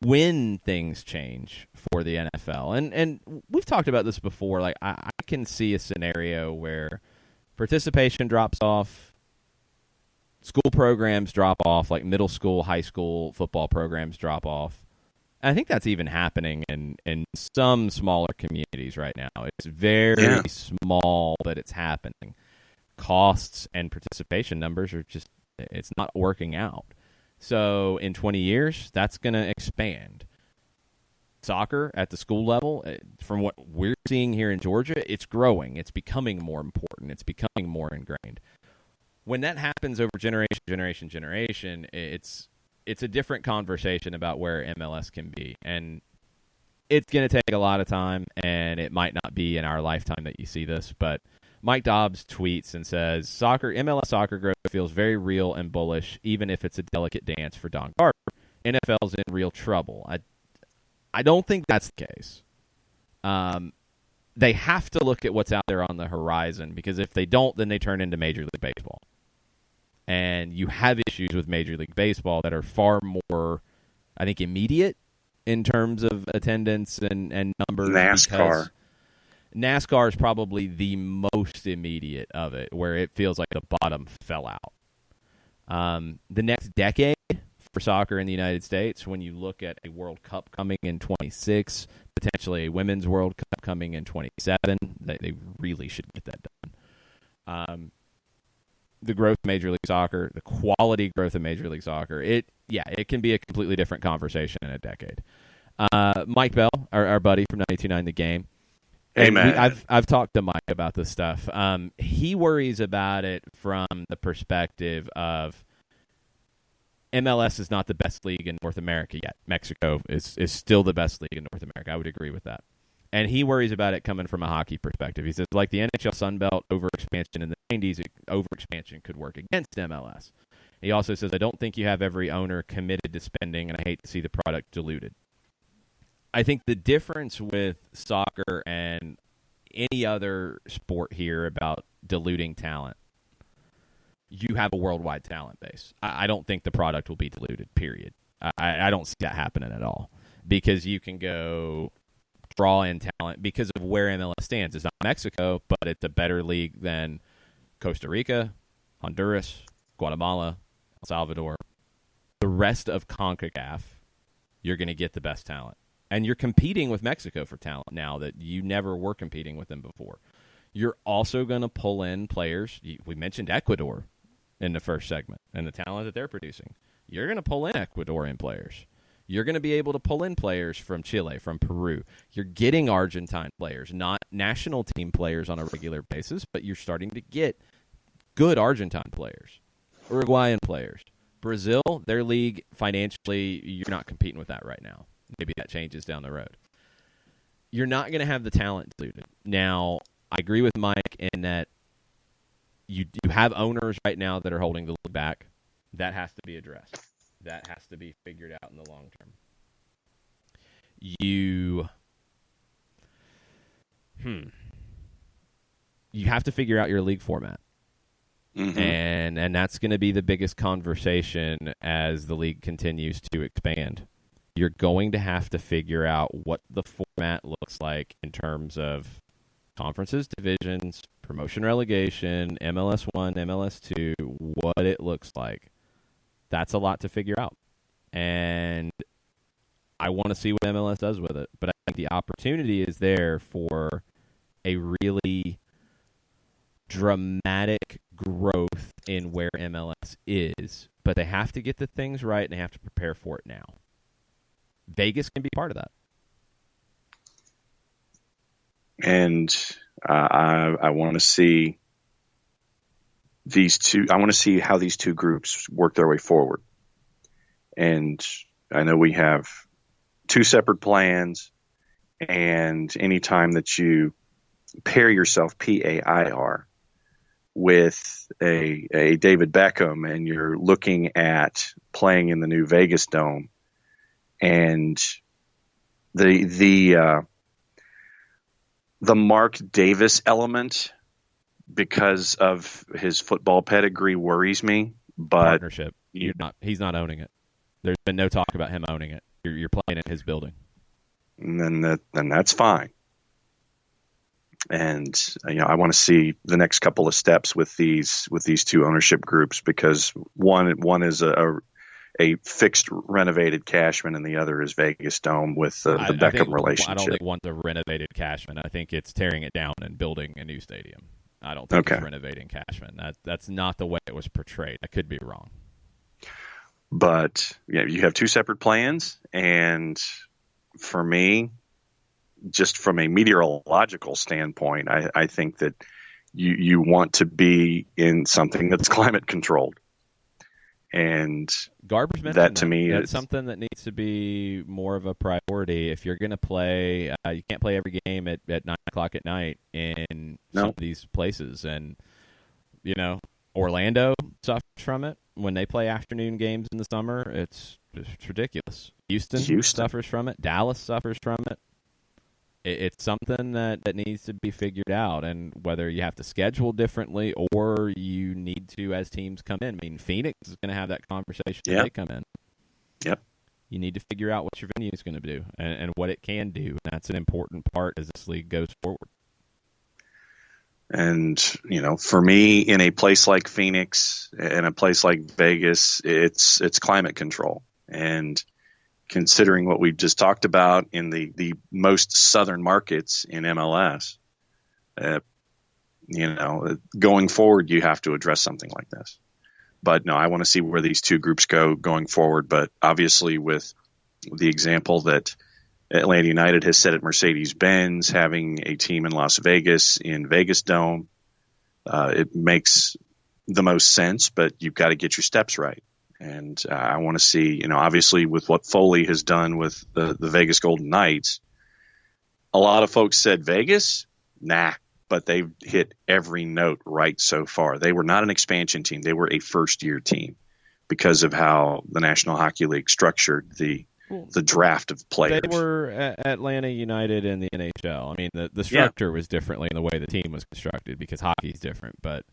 Speaker 1: when things change for the NFL, and we've talked about this before, like I can see a scenario where participation drops off, school programs drop off, like middle school, high school football programs drop off. And I think that's even happening in some smaller communities right now. It's very small, but it's happening. Costs and participation numbers are just, it's not working out. So in 20 years, that's going to expand. Soccer at the school level, from what we're seeing here in Georgia, it's growing. It's becoming more important. It's becoming more ingrained. When that happens over generation, it's a different conversation about where MLS can be. And it's going to take a lot of time, and it might not be in our lifetime that you see this. But Mike Dobbs tweets and says, MLS soccer growth feels very real and bullish, even if it's a delicate dance for Don Garber. NFL's in real trouble. I don't think that's the case. They have to look at what's out there on the horizon, because if they don't, then they turn into Major League Baseball. And you have issues with Major League Baseball that are far more, I think, immediate in terms of attendance and numbers. NASCAR is probably the most immediate of it, where it feels like the bottom fell out. The next decade for soccer in the United States, when you look at a World Cup coming in 26, potentially a Women's World Cup coming in 27, they really should get that done. The growth of Major League Soccer, the quality growth of Major League Soccer, it can be a completely different conversation in a decade. Mike Bell, our buddy from 92.9 The Game,
Speaker 2: Amen.
Speaker 1: I've talked to Mike about this stuff. He worries about it from the perspective of MLS is not the best league in North America yet. Mexico is still the best league in North America. I would agree with that. And he worries about it coming from a hockey perspective. He says, like the NHL Sunbelt overexpansion in the 90s, overexpansion could work against MLS. He also says, I don't think you have every owner committed to spending, and I hate to see the product diluted. I think the difference with soccer and any other sport here about diluting talent, you have a worldwide talent base. I don't think the product will be diluted, period. I don't see that happening at all because you can go draw in talent because of where MLS stands. It's not Mexico, but it's a better league than Costa Rica, Honduras, Guatemala, El Salvador. The rest of CONCACAF, you're going to get the best talent. And you're competing with Mexico for talent now that you never were competing with them before. You're also going to pull in players. We mentioned Ecuador in the first segment and the talent that they're producing. You're going to pull in Ecuadorian players. You're going to be able to pull in players from Chile, from Peru. You're getting Argentine players, not national team players on a regular basis, but you're starting to get good Argentine players, Uruguayan players. Brazil, their league, financially, you're not competing with that right now. Maybe that changes down the road. You're not going to have the talent diluted. Now, I agree with Mike in that you have owners right now that are holding the league back. That has to be addressed. That has to be figured out in the long term. You have to figure out your league format. Mm-hmm. And that's going to be the biggest conversation as the league continues to expand. You're going to have to figure out what the format looks like in terms of conferences, divisions, promotion, relegation, MLS 1, MLS 2, what it looks like. That's a lot to figure out. And I want to see what MLS does with it. But I think the opportunity is there for a really dramatic growth in where MLS is. But they have to get the things right, and they have to prepare for it now. Vegas can be part of that.
Speaker 2: And I want to see these two. I want to see how these two groups work their way forward. And I know we have two separate plans. And anytime that you pair yourself, PAIR, with a David Beckham, and you're looking at playing in the new Vegas Dome, and the Mark Davis element, because of his football pedigree, worries me. But
Speaker 1: partnership, he's not owning it. There's been no talk about him owning it. You're playing in his building,
Speaker 2: and then that's fine. And I want to see the next couple of steps with these two ownership groups, because one is a fixed renovated Cashman, and the other is Vegas Dome with the Beckham relationship.
Speaker 1: I don't think one's a renovated Cashman. I think it's tearing it down and building a new stadium. I don't think it's renovating Cashman. That's not the way it was portrayed. I could be wrong.
Speaker 2: But you have two separate plans, and for me, just from a meteorological standpoint, I think that you want to be in something that's climate controlled. And
Speaker 1: Garber's mentioned
Speaker 2: that to me
Speaker 1: that's
Speaker 2: is
Speaker 1: something that needs to be more of a priority. If you're going to play, you can't play every game at 9:00 at night in some of these places. And Orlando suffers from it when they play afternoon games in the summer. It's ridiculous. Houston suffers from it. Dallas suffers from it. It's something that needs to be figured out, and whether you have to schedule differently or you need to as teams come in. I mean, Phoenix is going to have that conversation when they come in.
Speaker 2: Yep.
Speaker 1: You need to figure out what your venue is going to do and what it can do. And that's an important part as this league goes forward.
Speaker 2: And, for me, in a place like Phoenix and a place like Vegas, it's climate control. And considering what we've just talked about in the most southern markets in MLS, going forward, you have to address something like this. But no, I want to see where these two groups go going forward. But obviously, with the example that Atlanta United has said at Mercedes-Benz, having a team in Las Vegas, in Vegas Dome, it makes the most sense, but you've got to get your steps right. And I want to see, obviously with what Foley has done with the Vegas Golden Knights, a lot of folks said Vegas, nah, but they've hit every note right so far. They were not an expansion team. They were a first-year team because of how the National Hockey League structured the draft of players.
Speaker 1: They were Atlanta United in the NHL. I mean, the structure was differently in the way the team was constructed because hockey's different, but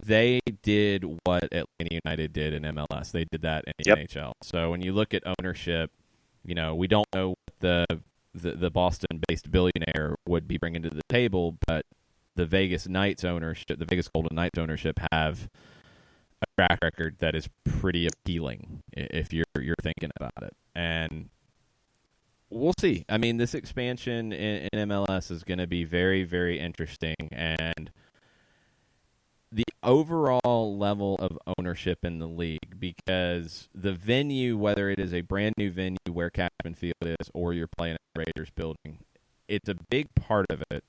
Speaker 1: they did what Atlanta United did in MLS. They did that in the NHL. So when you look at ownership, we don't know what the Boston-based billionaire would be bringing to the table, but the Vegas Knights ownership, the Vegas Golden Knights ownership, have a track record that is pretty appealing if you're thinking about it. And we'll see. I mean, this expansion in MLS is going to be very, very interesting, and the overall level of ownership in the league, because the venue, whether it is a brand new venue where Captain Field is or you're playing at the Raiders building, it's a big part of it,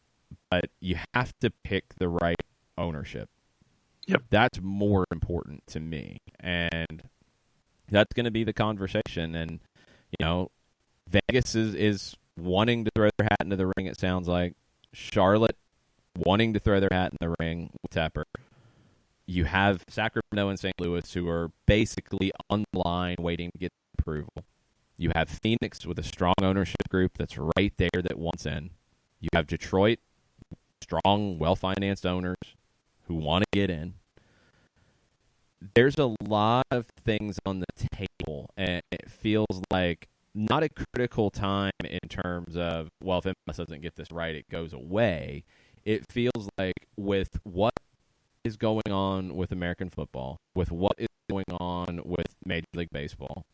Speaker 1: but you have to pick the right ownership.
Speaker 2: Yep.
Speaker 1: That's more important to me, and that's going to be the conversation. And, Vegas is wanting to throw their hat into the ring, it sounds like. Charlotte wanting to throw their hat in the ring with Tepper. You have Sacramento and St. Louis, who are basically on the line waiting to get approval. You have Phoenix with a strong ownership group that's right there that wants in. You have Detroit, strong, well-financed owners who want to get in. There's a lot of things on the table, and it feels like not a critical time in terms of, well, if MLS doesn't get this right, it goes away. It feels like with what is going on with American football, with what is going on with Major League Baseball,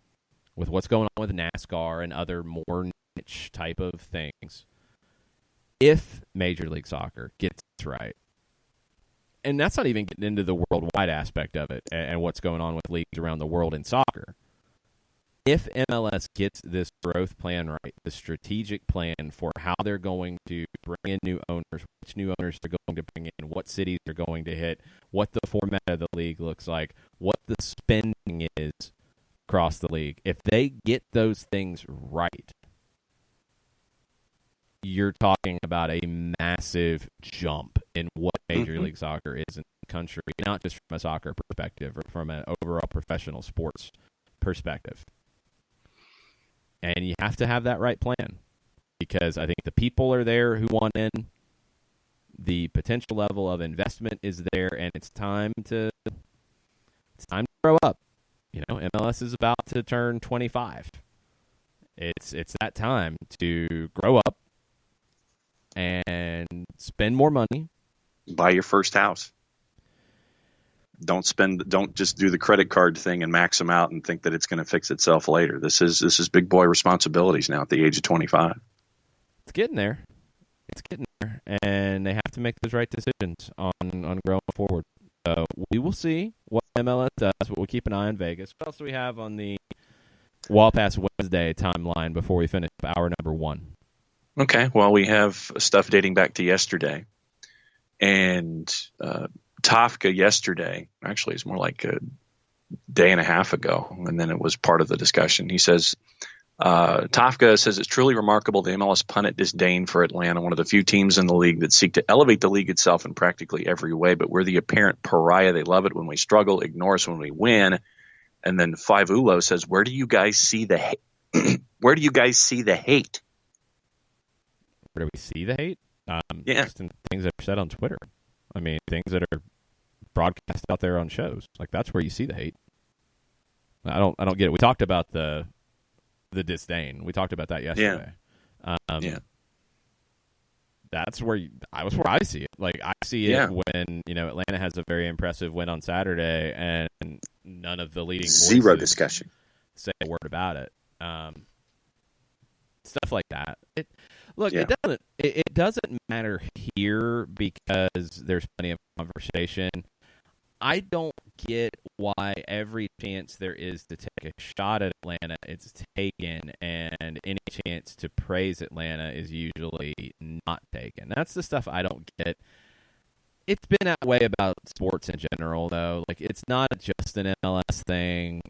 Speaker 1: with what's going on with NASCAR and other more niche type of things, if Major League Soccer gets it right, and that's not even getting into the worldwide aspect of it and what's going on with leagues around the world in soccer, if MLS gets this growth plan right, the strategic plan for how they're going to bring in new owners, which new owners they're going to bring in, what cities they're going to hit, what the format of the league looks like, what the spending is across the league, if they get those things right, you're talking about a massive jump in what Major League Soccer is in the country, not just from a soccer perspective or from an overall professional sports perspective. And you have to have that right plan, because I think the people are there who want in, the potential level of investment is there, and it's time to grow up. MLS is about to turn 25. It's that time to grow up and spend more money.
Speaker 2: Buy your first house. Don't just do the credit card thing and max them out and think that it's going to fix itself later. This is big boy responsibilities now at the age of 25.
Speaker 1: It's getting there. And they have to make those right decisions on growing forward. So we will see what MLS does, but we'll keep an eye on Vegas. What else do we have on the Wall Pass Wednesday timeline before we finish hour number 1?
Speaker 2: Okay, well, we have stuff dating back to yesterday. And Tafka yesterday, actually it's more like a day and a half ago, and then it was part of the discussion. He says, Tafka says it's truly remarkable the MLS pundit disdain for Atlanta, one of the few teams in the league that seek to elevate the league itself in practically every way, but we're the apparent pariah. They love it when we struggle, ignore us when we win. And then Five Ulo says, where do you guys see the hate? Where do you guys see the hate?
Speaker 1: Where do we see the hate? Just in things that are said on Twitter. I mean, things that are broadcast out there on shows. Like, that's where you see the hate. I don't get it. We talked about the disdain. We talked about that yesterday. That's where I see it. Like, I see it when Atlanta has a very impressive win on Saturday, and none of the leading
Speaker 2: zero discussion
Speaker 1: say a word about it. Stuff like that. It doesn't matter here because there's plenty of conversation. I don't get why every chance there is to take a shot at Atlanta, it's taken, and any chance to praise Atlanta is usually not taken. That's the stuff I don't get. It's been that way about sports in general, though. Like, it's not just an MLS thing.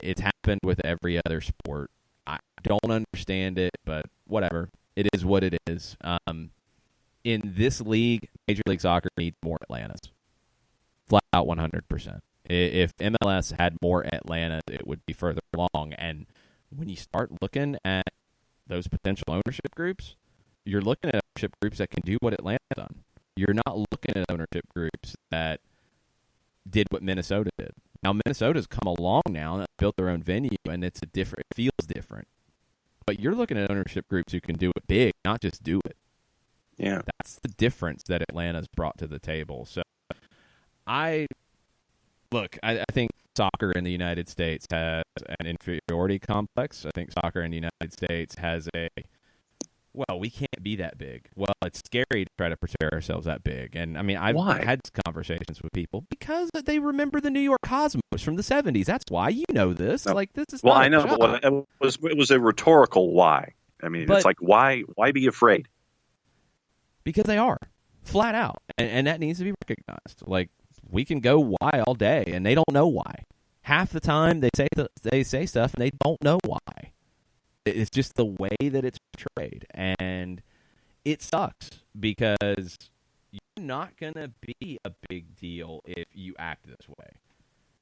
Speaker 1: It's happened with every other sport. I don't understand it, but whatever. It is what it is. In this league, Major League Soccer needs more Atlantas. Flat out 100%. If MLS had more Atlantas, it would be further along. And when you start looking at those potential ownership groups, you're looking at ownership groups that can do what Atlanta's done. You're not looking at ownership groups that did what Minnesota did. Now, Minnesota's come along now and built their own venue, and it feels different. But you're looking at ownership groups who can do it big, not just do it.
Speaker 2: Yeah.
Speaker 1: That's the difference that Atlanta's brought to the table. So, I think soccer in the United States has an inferiority complex. I think soccer in the United States has we can't be that big. Well, it's scary to try to portray ourselves that big. And, I mean, I've had conversations with people because they remember the New York Cosmos from the 70s. That's why. You know this.
Speaker 2: No.
Speaker 1: Like, this is
Speaker 2: well,
Speaker 1: not
Speaker 2: I know,
Speaker 1: a
Speaker 2: but it was a rhetorical why. I mean, it's like, why be afraid?
Speaker 1: Because they are. Flat out. And that needs to be recognized. Like, we can go why all day, and they don't know why. Half the time, they say stuff, and they don't know why. It's just the way that it's portrayed, and it sucks because you're not going to be a big deal if you act this way.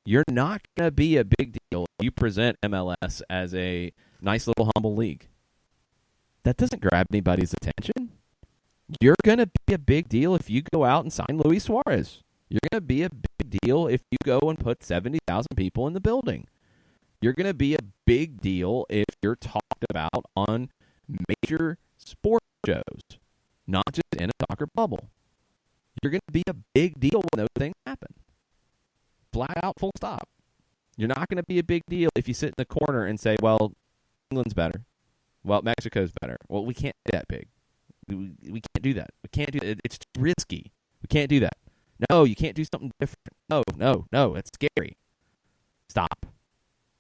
Speaker 1: You're not going to be a big deal if you present MLS as a nice little humble league. That doesn't grab anybody's attention. You're going to be a big deal if you go out and sign Luis Suarez. You're going to be a big deal if you go and put 70,000 people in the building. You're going to be a big deal if you're talked about on major sports shows, not just in a soccer bubble. You're going to be a big deal when those things happen. Flat out, full stop. You're not going to be a big deal if you sit in the corner and say, well, England's better. Well, Mexico's better. Well, we can't be that big. We can't do that. We can't do that. It's too risky. We can't do that. No, you can't do something different. No, it's scary. Stop.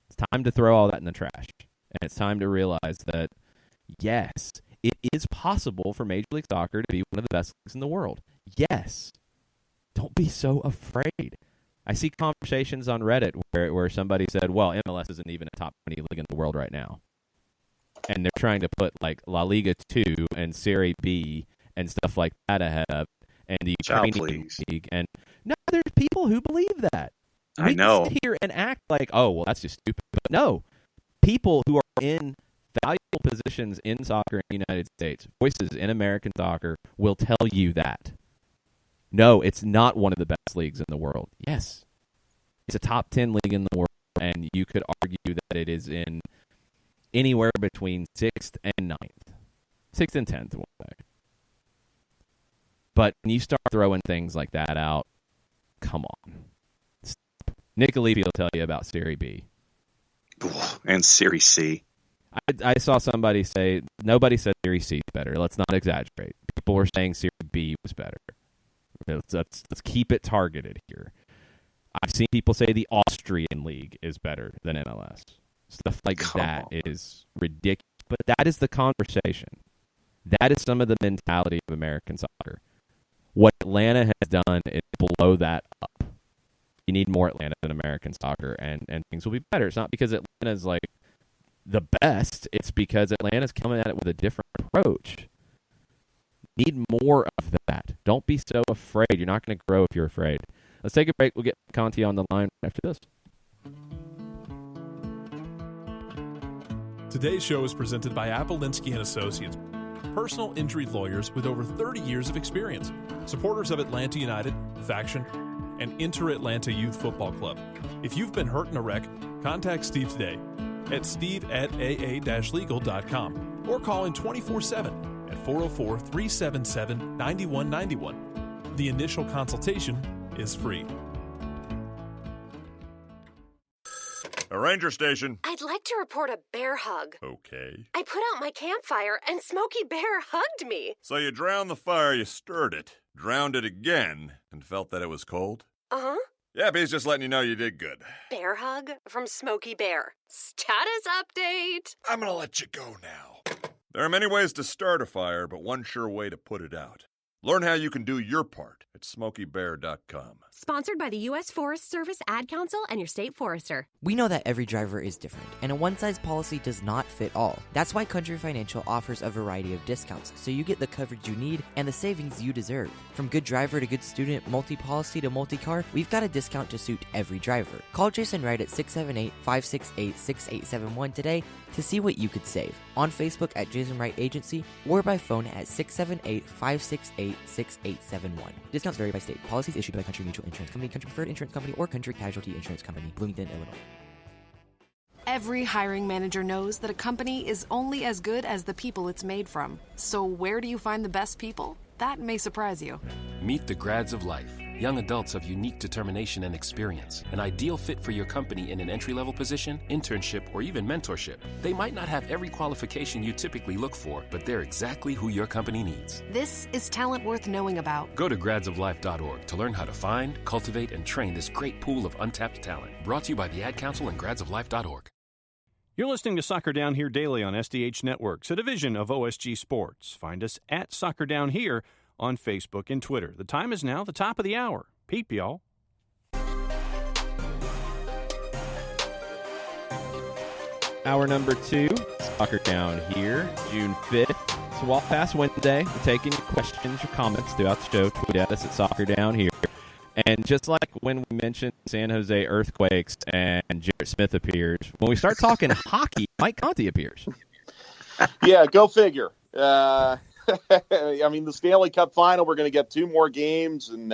Speaker 1: It's time to throw all that in the trash. And it's time to realize that, yes, it is possible for Major League Soccer to be one of the best leagues in the world. Yes. Don't be so afraid. I see conversations on Reddit where somebody said, well, MLS isn't even a top 20 league in the world right now. And they're trying to put like La Liga 2 and Serie B and stuff like that ahead of, and the Ukrainian league. And no, there's people who believe that.
Speaker 2: I know.
Speaker 1: We can sit here and act like, oh, well, that's just stupid. But no, people who are in valuable positions in soccer in the United States, voices in American soccer, will tell you that. No, it's not one of the best leagues in the world. Yes, it's a top 10 league in the world, and you could argue that it is in anywhere between 6th and 9th. 6th and 10th, we'll say. But when you start throwing things like that out, come on. Nick Levy will tell you about Serie B.
Speaker 2: And Serie C.
Speaker 1: I saw somebody say, nobody said Serie C is better. Let's not exaggerate. People were saying Serie B was better. Let's keep it targeted here. I've seen people say the Austrian league is better than MLS. Stuff like that is ridiculous. But that is the conversation. That is some of the mentality of American soccer. What Atlanta has done is blow that up. You need more Atlanta than American soccer, and things will be better. It's not because Atlanta is like the best. It's because Atlanta's coming at it with a different approach. Need more of that. Don't be so afraid. You're not going to grow if you're afraid. Let's take a break. We'll get Conti on the line after this.
Speaker 5: Today's show is presented by Appolinsky & Associates, personal injury lawyers with over 30 years of experience, supporters of Atlanta United, Faction, and Inter-Atlanta Youth Football Club. If you've been hurt in a wreck, contact Steve today at steve@aa-legal.com or call in 24/7 at 404-377-9191. The initial consultation is free.
Speaker 6: A ranger station.
Speaker 7: I'd like to report a bear hug.
Speaker 6: Okay.
Speaker 7: I put out my campfire and Smokey Bear hugged me.
Speaker 6: So you drowned the fire, you stirred it, drowned it again, and felt that it was cold?
Speaker 7: Uh-huh.
Speaker 6: Yeah, B's just letting you know you did good.
Speaker 7: Bear hug from Smokey Bear. Status update.
Speaker 6: I'm gonna let you go now. There are many ways to start a fire, but one sure way to put it out. Learn how you can do your part at SmokeyBear.com.
Speaker 8: Sponsored by the U.S. Forest Service Ad Council and your state forester.
Speaker 9: We know that every driver is different, and a one-size policy does not fit all. That's why Country Financial offers a variety of discounts, so you get the coverage you need and the savings you deserve. From good driver to good student, multi-policy to multi-car, we've got a discount to suit every driver. Call Jason Wright at 678-568-6871 today to see what you could save. On Facebook at Jason Wright Agency or by phone at 678-568-6871. Discounts vary by state. Policies issued by Country Mutual Insurance Company, Country Preferred Insurance Company, or Country Casualty Insurance Company, Bloomington, Illinois.
Speaker 10: Every hiring manager knows that a company is only as good as the people it's made from. So where do you find the best people? That may surprise you.
Speaker 11: Meet the grads of life. Young adults of unique determination and experience. An ideal fit for your company in an entry-level position, internship, or even mentorship. They might not have every qualification you typically look for, but they're exactly who your company needs.
Speaker 10: This is talent worth knowing about.
Speaker 11: Go to gradsoflife.org to learn how to find, cultivate, and train this great pool of untapped talent. Brought to you by the Ad Council and gradsoflife.org.
Speaker 14: You're listening to Soccer Down Here daily on SDH Networks, a division of OSG Sports. Find us at Soccer Down Here on Facebook and Twitter. The time is now the top of the hour. Peep, y'all.
Speaker 1: Hour number 2, Soccer Down Here, June 5th. It's Walk Past Wednesday. We're taking your questions, your comments throughout the show. Tweet at us at Soccer Down Here. And just like when we mentioned San Jose Earthquakes and Jarrett Smith appears, when we start talking hockey, Mike Conti appears.
Speaker 15: Yeah, go figure. I mean, the Stanley Cup final, we're going to get 2 more games. And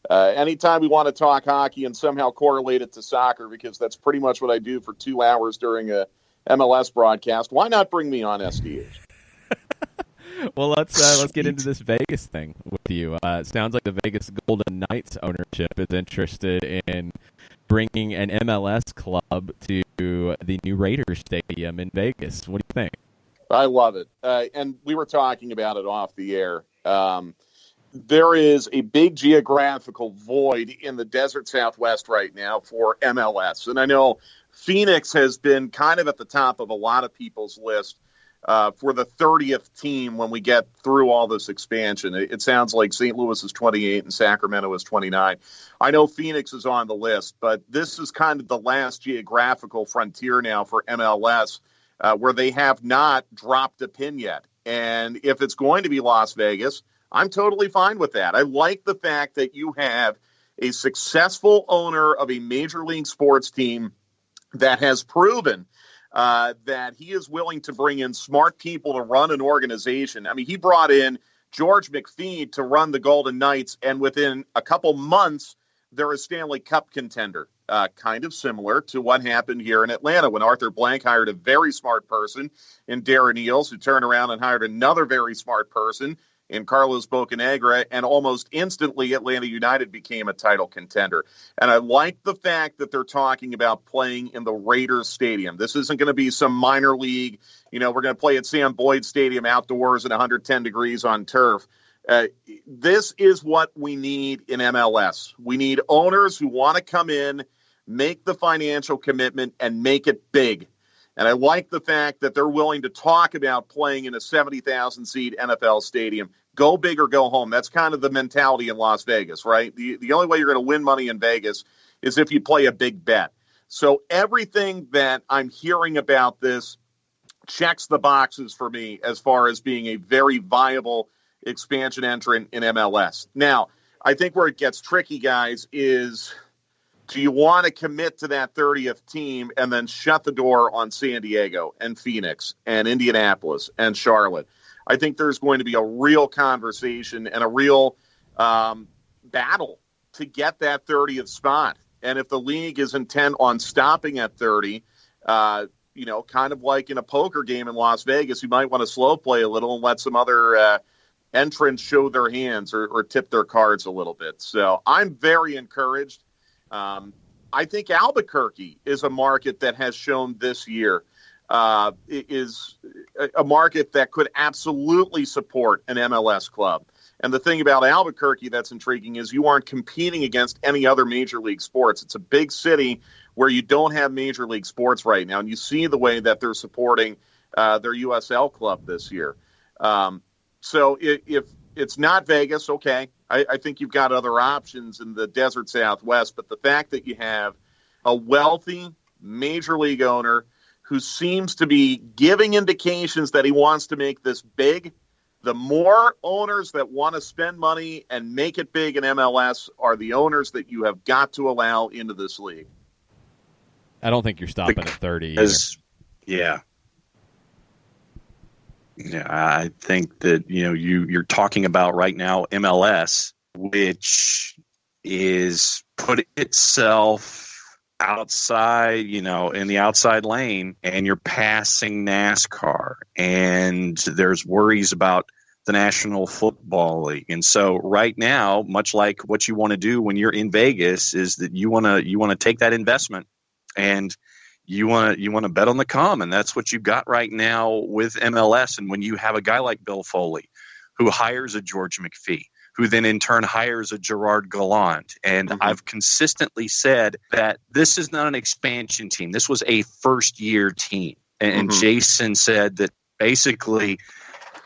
Speaker 15: anytime we want to talk hockey and somehow correlate it to soccer, because that's pretty much what I do for 2 hours during a MLS broadcast, why not bring me on SDH?
Speaker 1: Well, let's get into this Vegas thing with you. It sounds like the Vegas Golden Knights ownership is interested in bringing an MLS club to the new Raiders Stadium in Vegas. What do you think?
Speaker 15: I love it. And we were talking about it off the air. There is a big geographical void in the desert Southwest right now for MLS. And I know Phoenix has been kind of at the top of a lot of people's list for the 30th team when we get through all this expansion. It sounds like St. Louis is 28 and Sacramento is 29. I know Phoenix is on the list, but this is kind of the last geographical frontier now for MLS where they have not dropped a pin yet. And if it's going to be Las Vegas, I'm totally fine with that. I like the fact that you have a successful owner of a major league sports team that has proven that he is willing to bring in smart people to run an organization. I mean, he brought in George McPhee to run the Golden Knights, and within a couple months, they're a Stanley Cup contender. Kind of similar to what happened here in Atlanta when Arthur Blank hired a very smart person in Darren Eales, who turned around and hired another very smart person in Carlos Bocanegra, and almost instantly Atlanta United became a title contender. And I like the fact that they're talking about playing in the Raiders Stadium. This isn't going to be some minor league, we're going to play at Sam Boyd Stadium outdoors at 110 degrees on turf. This is what we need in MLS. We need owners who want to come in, make the financial commitment, and make it big. And I like the fact that they're willing to talk about playing in a 70,000-seat NFL stadium. Go big or go home. That's kind of the mentality in Las Vegas, right? The only way you're going to win money in Vegas is if you play a big bet. So everything that I'm hearing about this checks the boxes for me as far as being a very viable expansion entrant in MLS. Now, I think where it gets tricky, guys, is do you want to commit to that 30th team and then shut the door on San Diego and Phoenix and Indianapolis and Charlotte? I think there's going to be a real conversation and a real battle to get that 30th spot. And if the league is intent on stopping at 30, kind of like in a poker game in Las Vegas, you might want to slow play a little and let some other entrants show their hands or tip their cards a little bit. So I'm very encouraged. I think Albuquerque is a market that has shown this year is a market that could absolutely support an MLS club. And the thing about Albuquerque that's intriguing is you aren't competing against any other major league sports. It's a big city where you don't have major league sports right now. And you see the way that they're supporting their USL club this year. So if it's not Vegas, okay, I think you've got other options in the desert Southwest. But the fact that you have a wealthy major league owner who seems to be giving indications that he wants to make this big, the more owners that want to spend money and make it big in MLS are the owners that you have got to allow into this league.
Speaker 1: I don't think you're stopping at 30 either.
Speaker 2: Yeah. Yeah, I think that, you're talking about right now MLS, which is put itself outside, in the outside lane, and you're passing NASCAR, and there's worries about the National Football League. And so right now, much like what you want to do when you're in Vegas, is that you want to take that investment and you want to bet on the come, and that's what you've got right now with MLS. And when you have a guy like Bill Foley, who hires a George McPhee, who then in turn hires a Gerard Gallant, and I've consistently said that this is not an expansion team. This was a first-year team, and Jason said that basically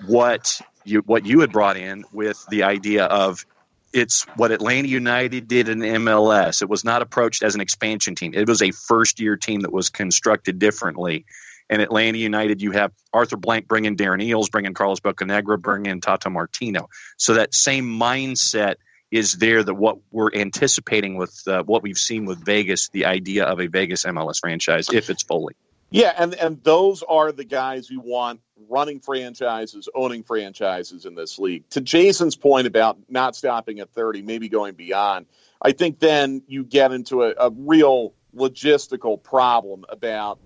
Speaker 2: what you had brought in with the idea of it's what Atlanta United did in MLS. It was not approached as an expansion team. It was a first-year team that was constructed differently. And Atlanta United, you have Arthur Blank bringing Darren Eales, bringing Carlos Bocanegra, bringing Tata Martino. So that same mindset is there, that what we're anticipating with what we've seen with Vegas, the idea of a Vegas MLS franchise, if it's fully.
Speaker 15: Yeah, and those are the guys you want running franchises, owning franchises in this league. To Jason's point about not stopping at 30, maybe going beyond, I think then you get into a real logistical problem about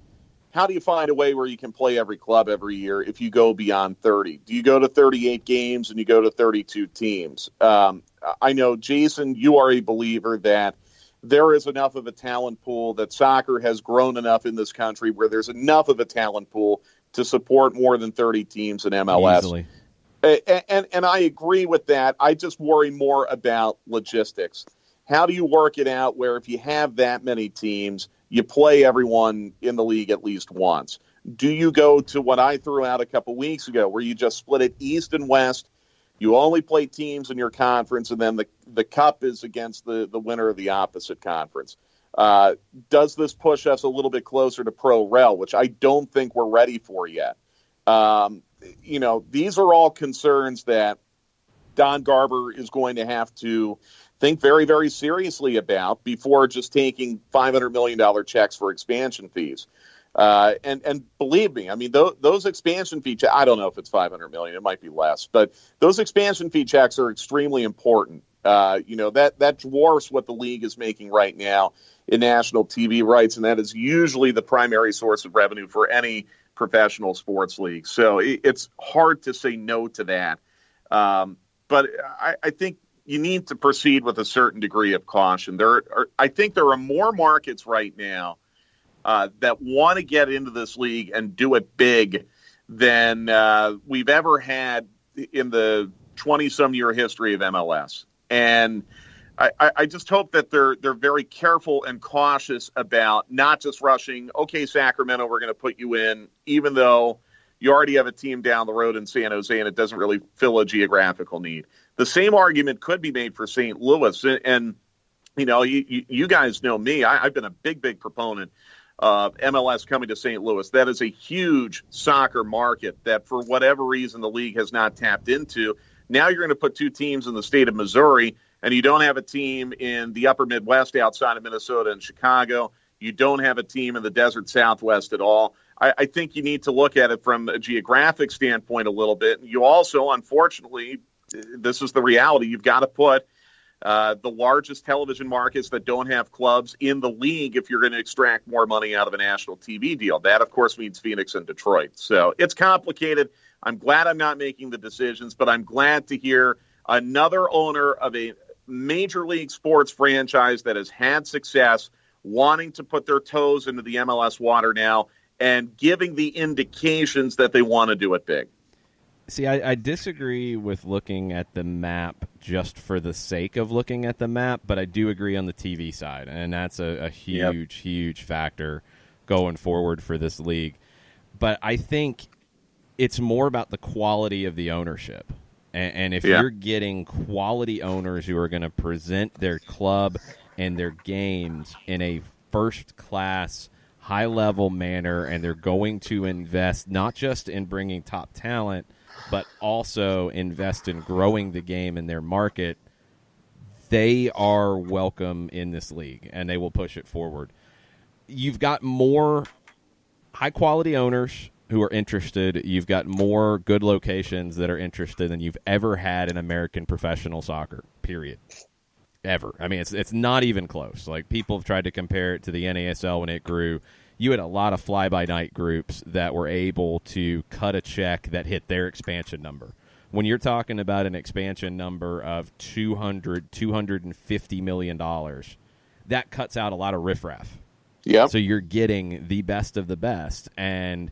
Speaker 15: how do you find a way where you can play every club every year if you go beyond 30? Do you go to 38 games and you go to 32 teams? I know, Jason, you are a believer that there is enough of a talent pool, that soccer has grown enough in this country where there's enough of a talent pool to support more than 30 teams in MLS.
Speaker 1: Easily.
Speaker 15: And I agree with that. I just worry more about logistics. How do you work it out where if you have that many teams, you play everyone in the league at least once? Do you go to what I threw out a couple weeks ago, where you just split it East and West? You only play teams in your conference, and then the cup is against the winner of the opposite conference. Does this push us a little bit closer to Pro Rel, which I don't think we're ready for yet? These are all concerns that Don Garber is going to have to think very, very seriously about before just taking $500 million checks for expansion fees. And believe me, I mean, those expansion fee checks, I don't know if it's $500 million, it might be less, but those expansion fee checks are extremely important. That dwarfs what the league is making right now in national TV rights, and that is usually the primary source of revenue for any professional sports league. So it's hard to say no to that. But I think you need to proceed with a certain degree of caution. I think there are more markets right now that want to get into this league and do it big than we've ever had in the 20-some-year history of MLS. And I just hope that they're very careful and cautious about not just rushing, okay, Sacramento, we're going to put you in, even though you already have a team down the road in San Jose and it doesn't really fill a geographical need. The same argument could be made for St. Louis. And you guys know me. I've been a big proponent of MLS coming to St. Louis. That is a huge soccer market that, for whatever reason, the league has not tapped into. Now you're going to put two teams in the state of Missouri, and you don't have a team in the upper Midwest outside of Minnesota and Chicago. You don't have a team in the desert Southwest at all. I think you need to look at it from a geographic standpoint a little bit. You also, unfortunately, this is the reality, you've got to put the largest television markets that don't have clubs in the league if you're going to extract more money out of a national TV deal. That, of course, means Phoenix and Detroit. So it's complicated. I'm glad I'm not making the decisions, but I'm glad to hear another owner of a major league sports franchise that has had success wanting to put their toes into the MLS water now and giving the indications that they want to do it big.
Speaker 1: See, I disagree with looking at the map just for the sake of looking at the map, but I do agree on the TV side, and that's a huge, huge factor going forward for this league. But I think it's more about the quality of the ownership. And if you're getting quality owners who are going to present their club and their games in a first-class, high-level manner, and they're going to invest not just in bringing top talent, but also invest in growing the game in their market, they are welcome in this league, and they will push it forward. You've got more high-quality owners who are interested. You've got more good locations that are interested than you've ever had in American professional soccer, period. Ever. I mean, it's not even close. Like, people have tried to compare it to the NASL when it grew. You had a lot of fly-by-night groups that were able to cut a check that hit their expansion number. When you're talking about an expansion number of $250 million, that cuts out a lot of riffraff.
Speaker 15: Yeah.
Speaker 1: So you're getting the best of the best, and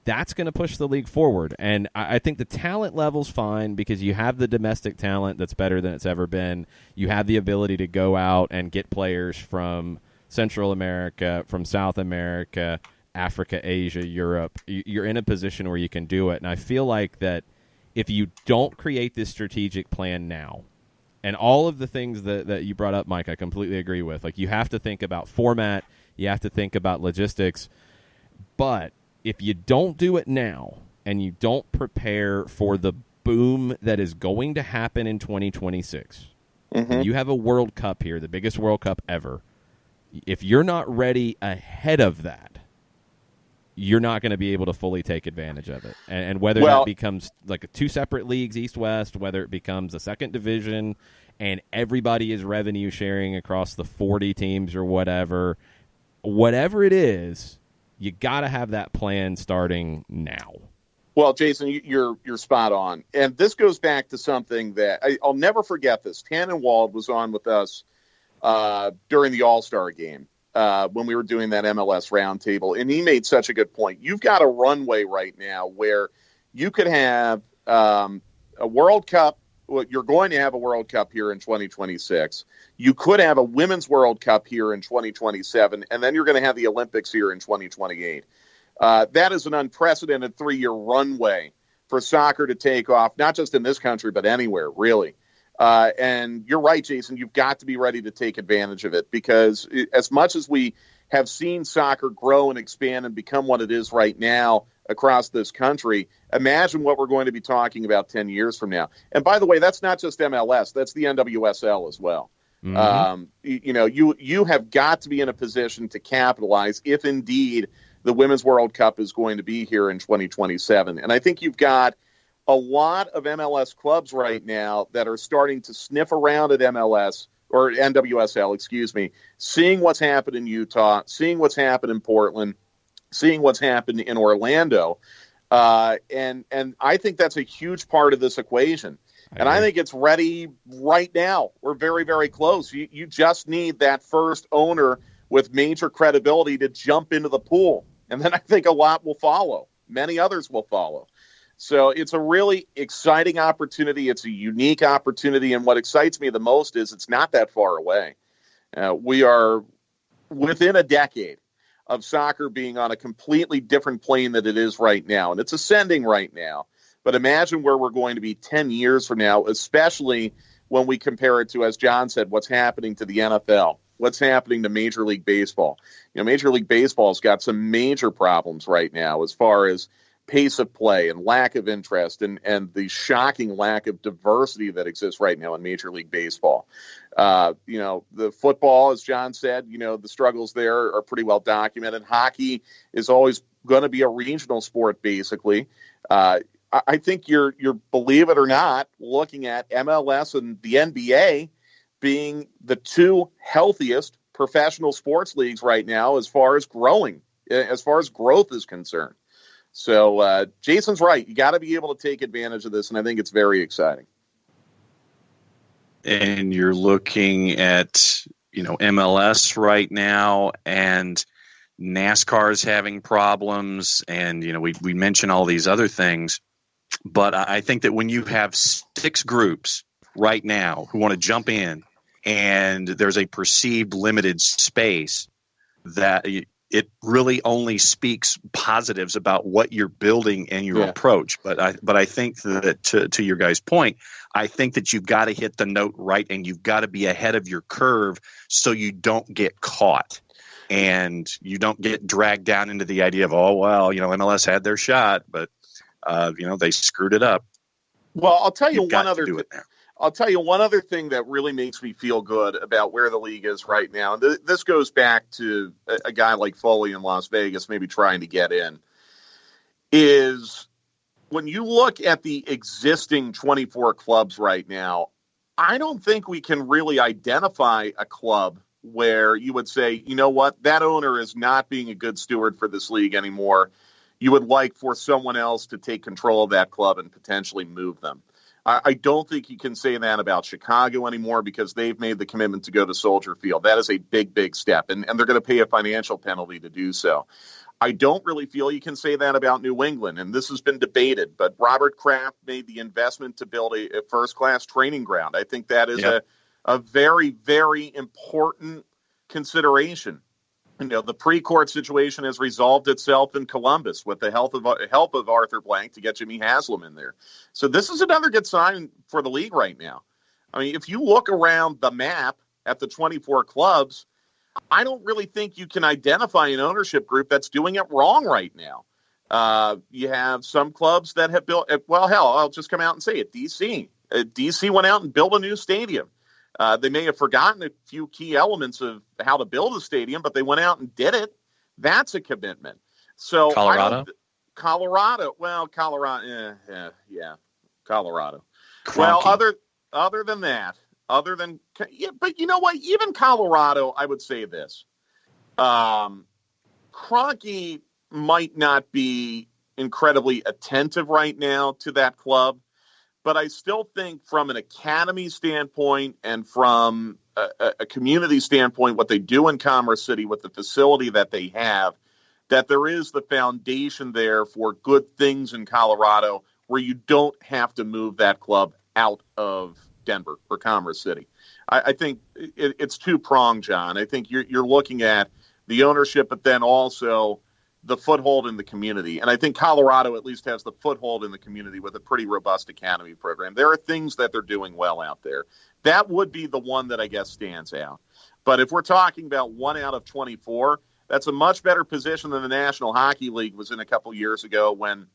Speaker 1: that's going to push the league forward. And I think the talent level's fine because you have the domestic talent that's better than it's ever been. You have the ability to go out and get players from Central America, from South America, Africa, Asia, Europe. You're in a position where you can do it. And I feel like that if you don't create this strategic plan now, and all of the things that you brought up, Mike, I completely agree with. Like, you have to think about format, you have to think about logistics, but if you don't do it now and you don't prepare for the boom that is going to happen in 2026, you have a World Cup here, the biggest World Cup ever. If you're not ready ahead of that, you're not going to be able to fully take advantage of it. And whether that becomes like two separate leagues, East-West, whether it becomes a second division and everybody is revenue sharing across the 40 teams or whatever it is, you got to have that plan starting now.
Speaker 15: Well, Jason, you're spot on. And this goes back to something that I'll never forget this. Tannenwald was on with us during the All-Star game when we were doing that MLS roundtable, and he made such a good point. You've got a runway right now where you could have a World Cup. Well, you're going to have a World Cup here in 2026. You could have a Women's World Cup here in 2027, and then you're going to have the Olympics here in 2028. That is an unprecedented 3-year runway for soccer to take off, not just in this country, but anywhere, really. And you're right, Jason, you've got to be ready to take advantage of it, because as much as we have seen soccer grow and expand and become what it is right now across this country, imagine what we're going to be talking about 10 years from now. And by the way, that's not just MLS, that's the NWSL as well. You have got to be in a position to capitalize if indeed the Women's World Cup is going to be here in 2027. And I think you've got a lot of MLS clubs right now that are starting to sniff around at MLS or NWSL, seeing what's happened in Utah, seeing what's happened in Portland, seeing what's happened in Orlando. And I think that's a huge part of this equation. And I think it's ready right now. We're very, very close. You just need that first owner with major credibility to jump into the pool. And then I think a lot will follow. Many others will follow. So it's a really exciting opportunity. It's a unique opportunity. And what excites me the most is it's not that far away. We are within a decade of soccer being on a completely different plane than it is right now. And it's ascending right now. But imagine where we're going to be 10 years from now, especially when we compare it to, as John said, what's happening to the NFL, what's happening to Major League Baseball. Major League Baseball's got some major problems right now as far as pace of play and lack of interest and the shocking lack of diversity that exists right now in Major League Baseball. The football, as John said, the struggles there are pretty well documented. Hockey is always going to be a regional sport, basically. I think you're, believe it or not, looking at MLS and the NBA being the two healthiest professional sports leagues right now as far as growth is concerned. So Jason's right. You got to be able to take advantage of this, and I think it's very exciting.
Speaker 2: And you're looking at, MLS right now, and NASCAR's having problems, and, we mention all these other things. But I think that when you have 6 groups right now who want to jump in and there's a perceived limited space, that it really only speaks positives about what you're building and your approach. But I think that to your guys' point, I think that you've got to hit the note right and you've got to be ahead of your curve so you don't get caught and you don't get dragged down into the idea of, oh, well, MLS had their shot, but they screwed it up.
Speaker 15: Well, I'll tell you I'll tell you one other thing that really makes me feel good about where the league is right now. And this goes back to a guy like Foley in Las Vegas, maybe trying to get in, is when you look at the existing 24 clubs right now, I don't think we can really identify a club where you would say, you know what, that owner is not being a good steward for this league anymore. You would like for someone else to take control of that club and potentially move them. I don't think you can say that about Chicago anymore because they've made the commitment to go to Soldier Field. That is a big, big step, and they're going to pay a financial penalty to do so. I don't really feel you can say that about New England, and this has been debated, but Robert Kraft made the investment to build a first-class training ground. I think that is a very, very important consideration. The pre-court situation has resolved itself in Columbus with the help of Arthur Blank to get Jimmy Haslam in there. So this is another good sign for the league right now. I mean, if you look around the map at the 24 clubs, I don't really think you can identify an ownership group that's doing it wrong right now. You have some clubs that have built, well, hell, I'll just come out and say it. DC went out and built a new stadium. They may have forgotten a few key elements of how to build a stadium, but they went out and did it. That's a commitment. So Colorado. Well, Colorado. Colorado. Cronky. Well, other than that, but you know what? Even Colorado, I would say this. Cronky might not be incredibly attentive right now to that club. But I still think from an academy standpoint and from a community standpoint, what they do in Commerce City with the facility that they have, that there is the foundation there for good things in Colorado where you don't have to move that club out of Denver or Commerce City. I think it's two-pronged, John. I think you're looking at the ownership, but then also the foothold in the community. And I think Colorado at least has the foothold in the community with a pretty robust academy program. There are things that they're doing well out there. That would be the one that I guess stands out. But if we're talking about 1 out of 24, that's a much better position than the National Hockey League was in a couple years ago when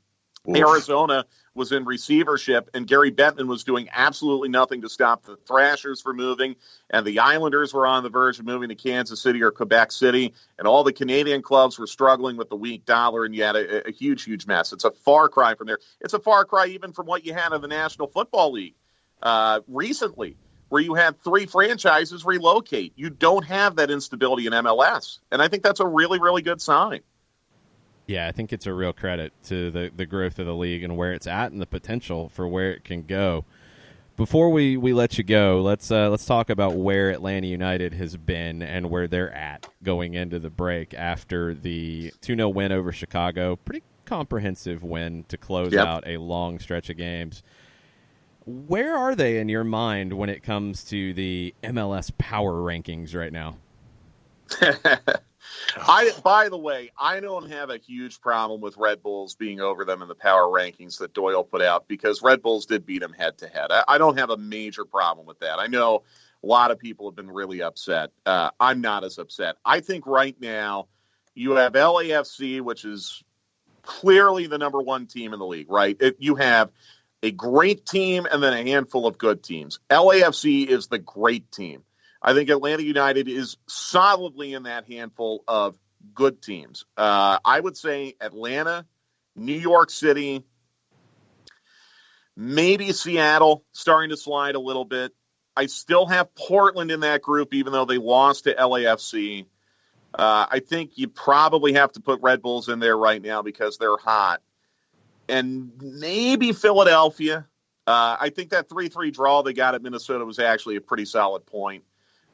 Speaker 15: Arizona was in receivership and Gary Bettman was doing absolutely nothing to stop the Thrashers from moving, and the Islanders were on the verge of moving to Kansas City or Quebec City, and all the Canadian clubs were struggling with the weak dollar, and you had a huge, huge mess. It's a far cry from there. It's a far cry even from what you had in the National Football League recently, where you had 3 franchises relocate. You don't have that instability in MLS, and I think that's a really, really good sign.
Speaker 1: Yeah, I think it's a real credit to the growth of the league and where it's at and the potential for where it can go. Before we let you go, let's talk about where Atlanta United has been and where they're at going into the break after the 2-0 win over Chicago. Pretty comprehensive win to close out a long stretch of games. Where are they in your mind when it comes to the MLS power rankings right now?
Speaker 15: By the way, I don't have a huge problem with Red Bulls being over them in the power rankings that Doyle put out because Red Bulls did beat them head to head. I don't have a major problem with that. I know a lot of people have been really upset. I'm not as upset. I think right now you have LAFC, which is clearly the number 1 team in the league, right? You have a great team and then a handful of good teams. LAFC is the great team. I think Atlanta United is solidly in that handful of good teams. I would say Atlanta, New York City, maybe Seattle starting to slide a little bit. I still have Portland in that group, even though they lost to LAFC. I think you probably have to put Red Bulls in there right now because they're hot. And maybe Philadelphia. I think that 3-3 draw they got at Minnesota was actually a pretty solid point.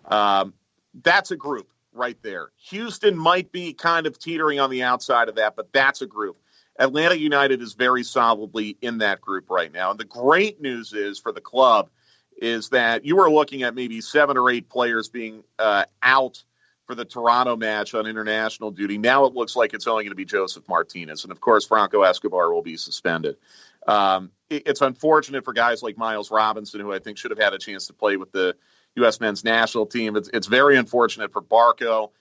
Speaker 15: That's a group right there. Houston might be kind of teetering on the outside of that, but that's a group. Atlanta United is very solidly in that group right now. And the great news is for the club is that you were looking at maybe 7 or 8 players being out for the Toronto match on international duty. Now it looks like it's only going to be Joseph Martinez. And, of course, Franco Escobar will be suspended. It's unfortunate for guys like Miles Robinson, who I think should have had a chance to play with the U.S. men's national team. It's very unfortunate for Barco,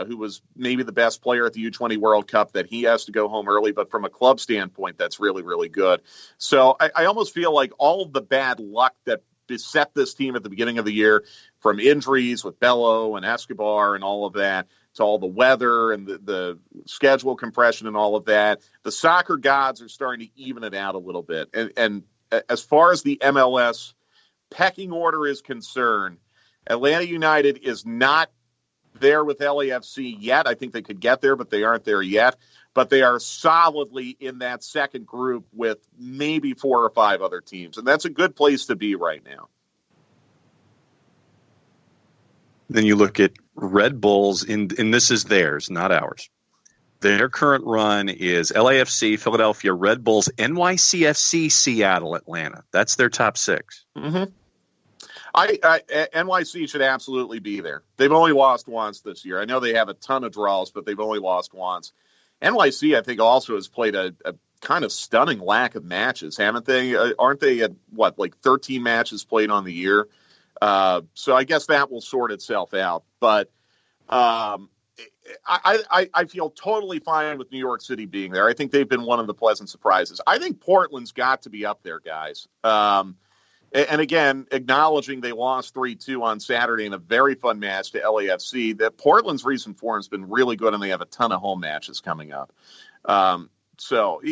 Speaker 15: who was maybe the best player at the U20 World Cup, that he has to go home early. But from a club standpoint, that's really, really good. So I almost feel like all of the bad luck that beset this team at the beginning of the year, from injuries with Bello and Escobar and all of that, to all the weather and the schedule compression and all of that, the soccer gods are starting to even it out a little bit. And as far as the MLS pecking order is concerned, Atlanta United is not there with LAFC yet. I think they could get there, but they aren't there yet. But they are solidly in that second group with maybe 4 or 5 other teams. And that's a good place to be right now.
Speaker 2: Then you look at Red Bulls, and this is theirs, not ours. Their current run is LAFC, Philadelphia, Red Bulls, NYCFC, Seattle, Atlanta. That's their top 6.
Speaker 15: Mm-hmm. NYC should absolutely be there. They've only lost once this year. I know they have a ton of draws, but they've only lost once. NYC, I think, also has played a kind of stunning lack of matches, haven't they? Aren't they at, 13 matches played on the year? So I guess that will sort itself out. But I feel totally fine with New York City being there. I think they've been one of the pleasant surprises. I think Portland's got to be up there, guys. And again, acknowledging they lost 3-2 on Saturday in a very fun match to LAFC, that Portland's recent form has been really good, and they have a ton of home matches coming up. So,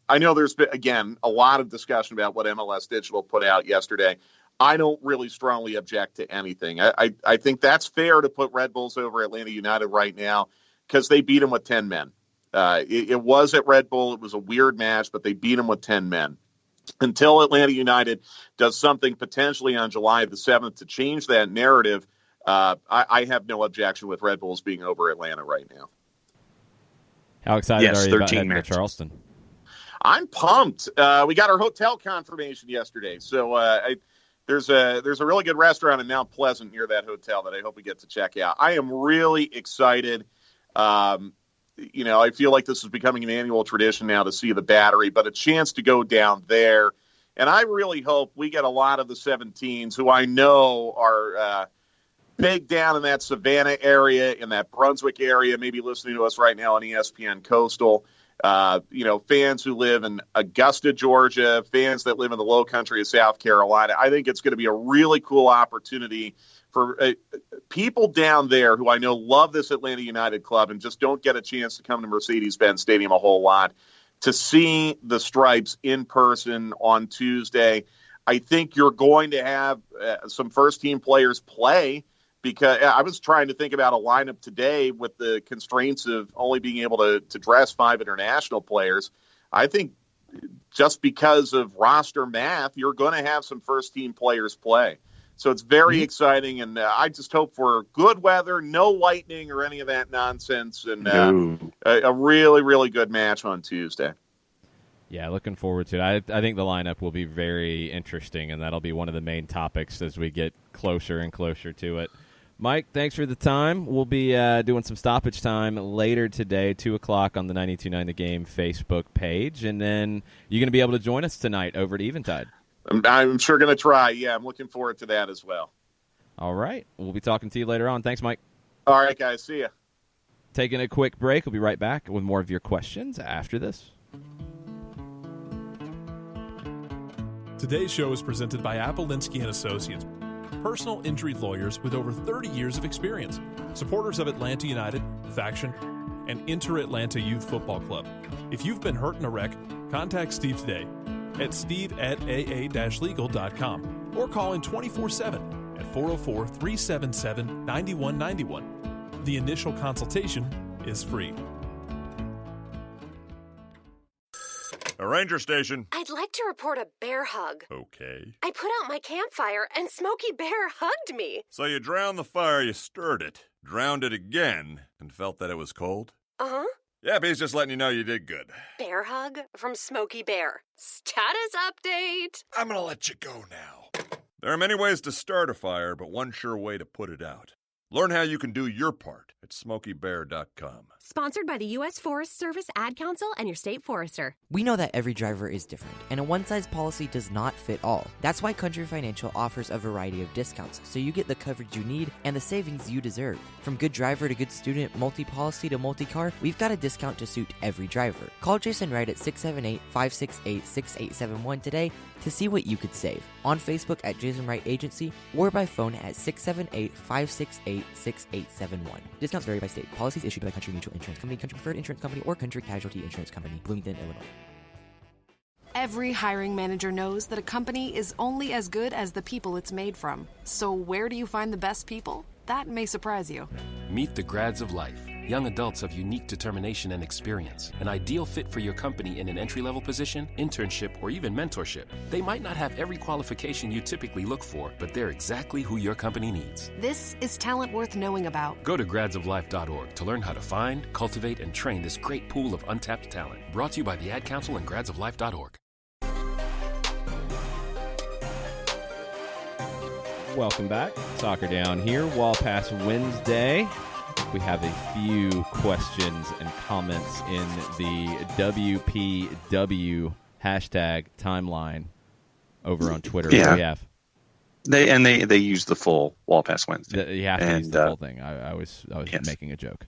Speaker 15: I know there's been, again, a lot of discussion about what MLS Digital put out yesterday. I don't really strongly object to anything. I think that's fair to put Red Bulls over Atlanta United right now because they beat them with 10 men. It was at Red Bull. It was a weird match, but they beat them with 10 men. Until Atlanta United does something potentially on July the 7th to change that narrative, I have no objection with Red Bulls being over Atlanta right now.
Speaker 1: How excited are you about heading to Charleston?
Speaker 15: I'm pumped. We got our hotel confirmation yesterday, so there's a really good restaurant in Mount Pleasant near that hotel that I hope we get to check out. I am really excited. I feel like this is becoming an annual tradition now to see the Battery, but a chance to go down there. And I really hope we get a lot of the 17s who I know are big down in that Savannah area, in that Brunswick area, maybe listening to us right now on ESPN Coastal. Fans who live in Augusta, Georgia, fans that live in the low country of South Carolina. I think it's going to be a really cool opportunity for people down there who I know love this Atlanta United club and just don't get a chance to come to Mercedes-Benz Stadium a whole lot to see the Stripes in person on Tuesday. I think you're going to have some first-team players play, because I was trying to think about a lineup today with the constraints of only being able to dress 5 international players. I think just because of roster math, you're going to have some first-team players play. So it's very exciting, and I just hope for good weather, no lightning or any of that nonsense, and a really, really good match on Tuesday.
Speaker 1: Yeah, looking forward to it. I think the lineup will be very interesting, and that'll be one of the main topics as we get closer and closer to it. Mike, thanks for the time. We'll be doing some stoppage time later today, 2 o'clock on the 92.9 The Game Facebook page, and then you're going to be able to join us tonight over at Eventide.
Speaker 15: I'm sure going to try. Yeah, I'm looking forward to that as well.
Speaker 1: All right. We'll be talking to you later on. Thanks, Mike.
Speaker 15: All right, guys. See ya.
Speaker 1: Taking a quick break. We'll be right back with more of your questions after this.
Speaker 5: Today's show is presented by Appolinsky & Associates, personal injury lawyers with over 30 years of experience, supporters of Atlanta United, Faction, and Inter-Atlanta Youth Football Club. If you've been hurt in a wreck, contact Steve today at steve@aa-legal.com or call in 24/7 at 404-377-9191. The initial consultation is free.
Speaker 6: A ranger station.
Speaker 7: I'd like to report a bear hug.
Speaker 6: Okay.
Speaker 7: I put out my campfire and Smokey Bear hugged me.
Speaker 6: So you drowned the fire, you stirred it, drowned it again, and felt that it was cold?
Speaker 7: Uh-huh.
Speaker 6: Yep, he's just letting you know you did good.
Speaker 7: Bear hug from Smokey Bear. Status update.
Speaker 6: I'm gonna let you go now. There are many ways to start a fire, but one sure way to put it out. Learn how you can do your part at SmokeyBear.com.
Speaker 8: Sponsored by the U.S. Forest Service Ad Council and your state forester.
Speaker 9: We know that every driver is different, and a one-size policy does not fit all. That's why Country Financial offers a variety of discounts, so you get the coverage you need and the savings you deserve. From good driver to good student, multi-policy to multi-car, we've got a discount to suit every driver. Call Jason Wright at 678-568-6871 today to see what you could save. On Facebook at Jason Wright Agency or by phone at 678-568-6871. Discounts vary by state. Policies issued by Country Mutual Insurance Company, Country Preferred Insurance Company, or Country Casualty Insurance Company, Bloomington, Illinois.
Speaker 10: Every hiring manager knows that a company is only as good as the people it's made from. So where do you find the best people? That may surprise you.
Speaker 11: Meet the grads of life. Young adults of unique determination and experience. An ideal fit for your company in an entry-level position, internship, or even mentorship. They might not have every qualification you typically look for, but they're exactly who your company needs.
Speaker 10: This is talent worth knowing about.
Speaker 11: Go to gradsoflife.org to learn how to find, cultivate, and train this great pool of untapped talent. Brought to you by the Ad Council and gradsoflife.org.
Speaker 1: Welcome back. Soccer Down here, Wall Pass Wednesday. We have a few questions and comments in the WPW hashtag timeline over on Twitter.
Speaker 2: Yeah.
Speaker 1: We have.
Speaker 2: They use the full Wall Pass Wednesday.
Speaker 1: You have to use the full thing. I was
Speaker 2: yes.
Speaker 1: making a joke.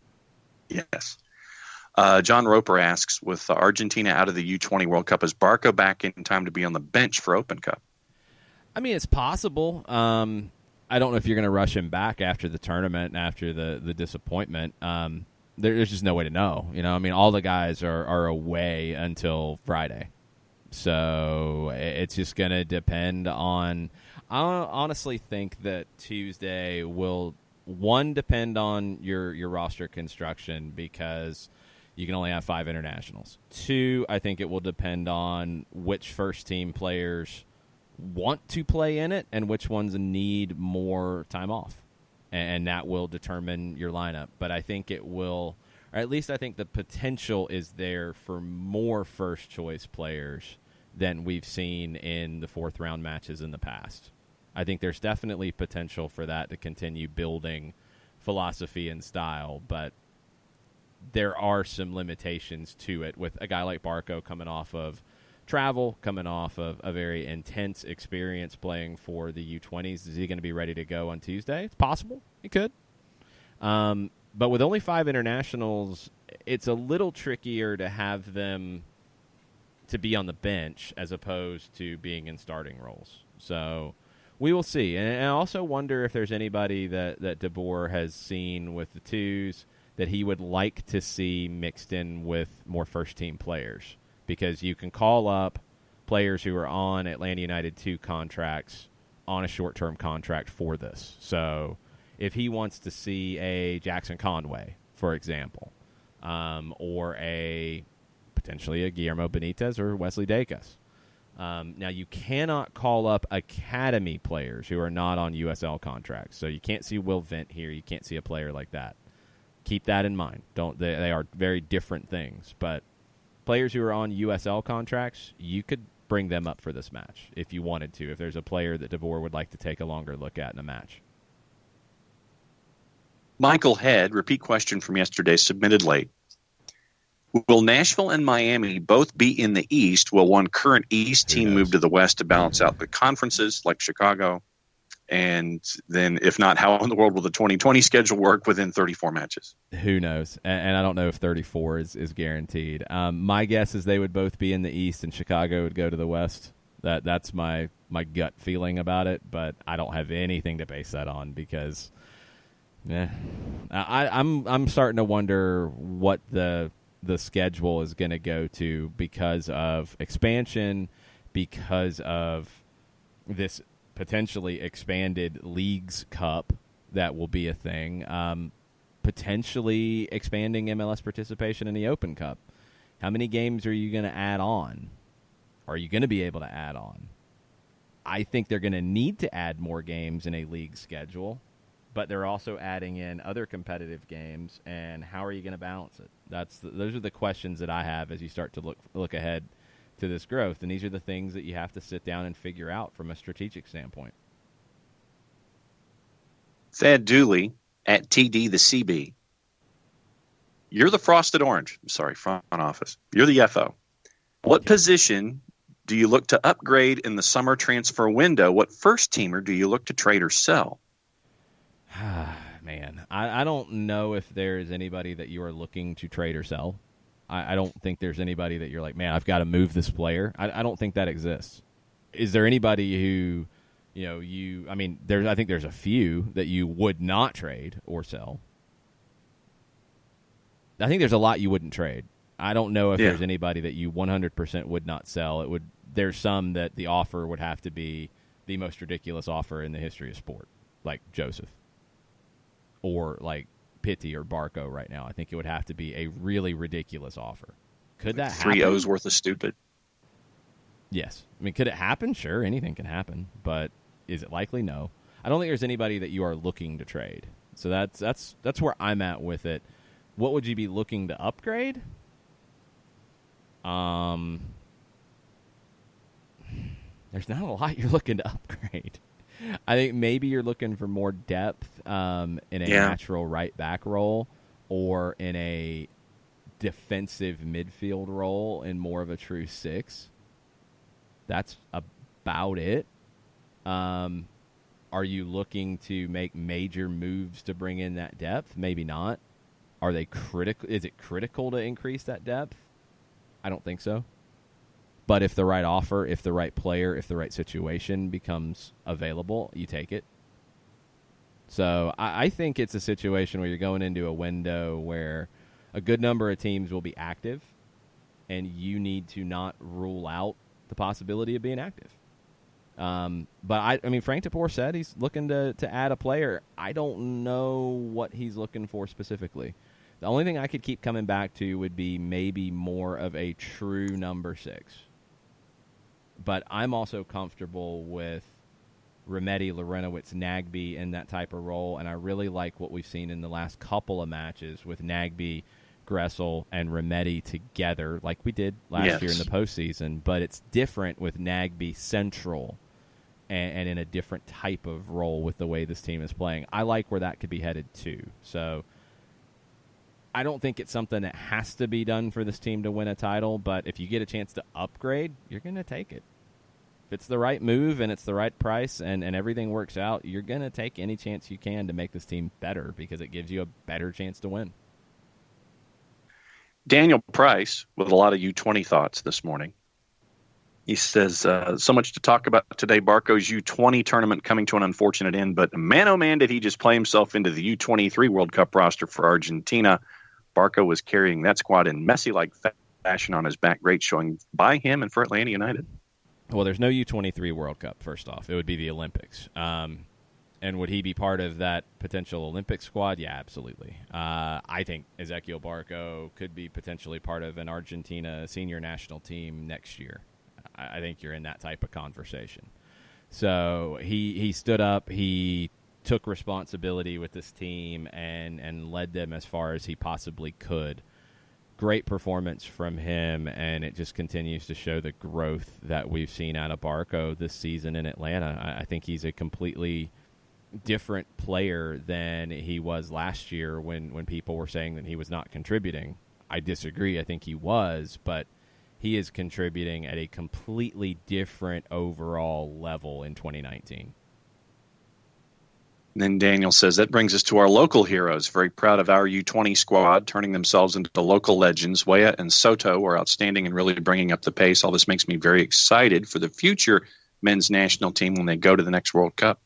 Speaker 2: Yes. John Roper asks, with Argentina out of the U20 World Cup, is Barco back in time to be on the bench for Open Cup?
Speaker 1: I mean, it's possible. I don't know if you're going to rush him back after the tournament, after the disappointment. There's just no way to know. You know, I mean, all the guys are away until Friday. So it's just going to depend on – I honestly think that Tuesday will, one, depend on your roster construction because you can only have 5 internationals. 2, I think it will depend on which first-team players – want to play in it and which ones need more time off, and that will determine your lineup. But I think it will, or at least I think the potential is there for more first choice players than we've seen in the 4th round matches in the past. I think there's definitely potential for that to continue building philosophy and style, but there are some limitations to it with a guy like Barco coming off of travel, coming off of a very intense experience playing for the U20s. Is he going to be ready to go on Tuesday? It's possible. He could. But with only 5 internationals, it's a little trickier to have them to be on the bench as opposed to being in starting roles. So we will see. And I also wonder if there's anybody that De Boer has seen with the 2s that he would like to see mixed in with more first-team players. Because you can call up players who are on Atlanta United 2 contracts on a short-term contract for this. So if he wants to see a Jackson Conway, for example, or potentially a Guillermo Benitez or Wesley Dacus. Now, you cannot call up academy players who are not on USL contracts. So you can't see Will Vent here. You can't see a player like that. Keep that in mind. They are very different things, but players who are on USL contracts, you could bring them up for this match if you wanted to, if there's a player that De Boer would like to take a longer look at in a match.
Speaker 2: Michael Head, repeat question from yesterday, submitted late. Will Nashville and Miami both be in the East? Will one current East team move to the West to balance out the conferences like Chicago? And then, if not, how in the world will the 2020 schedule work within 34 matches?
Speaker 1: Who knows? And I don't know if 34 is guaranteed. My guess is they would both be in the East and Chicago would go to the West. That's my gut feeling about it, but I don't have anything to base that on because I'm starting to wonder what the schedule is going to go to because of expansion, because of this potentially expanded Leagues Cup that will be a thing, potentially expanding MLS participation in the Open Cup. How many games are you going to add on Are you going to be able to add on? I think they're going to need to add more games in a league schedule, but they're also adding in other competitive games, and how are you going to balance it? Those are the questions that I have as you start to look ahead to this growth, and these are the things that you have to sit down and figure out from a strategic standpoint.
Speaker 2: Thad Dooley at TD the CB. You're the frosted orange. Sorry, front office. You're the FO. What position do you look to upgrade in the summer transfer window? What first teamer do you look to trade or sell?
Speaker 1: Man, I don't know if there is anybody that you are looking to trade or sell. I don't think there's anybody that you're like, man, I've got to move this player. I don't think that exists. Is there anybody who, I think there's a few that you would not trade or sell. I think there's a lot you wouldn't trade. I don't know if there's anybody that you 100% would not sell. There's some that the offer would have to be the most ridiculous offer in the history of sport, like Joseph or like Pitti or Barco right now. I think it would have to be a really ridiculous offer. Could that happen?
Speaker 2: 3 O's worth of stupid.
Speaker 1: Yes. I mean, could it happen? Sure, anything can happen. But is it likely? No. I don't think there's anybody that you are looking to trade. So that's where I'm at with it. What would you be looking to upgrade? There's not a lot you're looking to upgrade. I think maybe you're looking for more depth in a natural right back role or in a defensive midfield role in more of a true 6. That's about it. Are you looking to make major moves to bring in that depth? Maybe not. Are they critical? Is it critical to increase that depth? I don't think so. But if the right offer, if the right player, if the right situation becomes available, you take it. So I think it's a situation where you're going into a window where a good number of teams will be active, and you need to not rule out the possibility of being active. But Frank DePoor said he's looking to add a player. I don't know what he's looking for specifically. The only thing I could keep coming back to would be maybe more of a true number 6. But I'm also comfortable with Remedi, Lorenowitz, Nagbe in that type of role, and I really like what we've seen in the last couple of matches with Nagbe, Gressel, and Remedi together, like we did last year in the postseason. But it's different with Nagbe central and in a different type of role with the way this team is playing. I like where that could be headed too. So I don't think it's something that has to be done for this team to win a title, but if you get a chance to upgrade, you're going to take it. If it's the right move and it's the right price and everything works out, you're going to take any chance you can to make this team better because it gives you a better chance to win.
Speaker 2: Daniel Price with a lot of U20 thoughts this morning. He says, so much to talk about today. Barco's U20 tournament coming to an unfortunate end, but man, oh man, did he just play himself into the U23 World Cup roster for Argentina. Barco was carrying that squad in Messi-like fashion on his back. Great showing by him and for Atlanta United.
Speaker 1: Well, there's no U23 World Cup, first off. It would be the Olympics. And would he be part of that potential Olympic squad? Yeah, absolutely. I think Ezequiel Barco could be potentially part of an Argentina senior national team next year. I think you're in that type of conversation. So he stood up. He took responsibility with this team and led them as far as he possibly could. Great performance from him, and it just continues to show the growth that we've seen out of Barco this season in Atlanta. I think he's a completely different player than he was last year when people were saying that he was not contributing. I disagree. I think he was, but he is contributing at a completely different overall level in 2019.
Speaker 2: And then Daniel says, that brings us to our local heroes. Very proud of our U20 squad, turning themselves into local legends. Weah and Soto are outstanding and really bringing up the pace. All this makes me very excited for the future men's national team when they go to the next World Cup.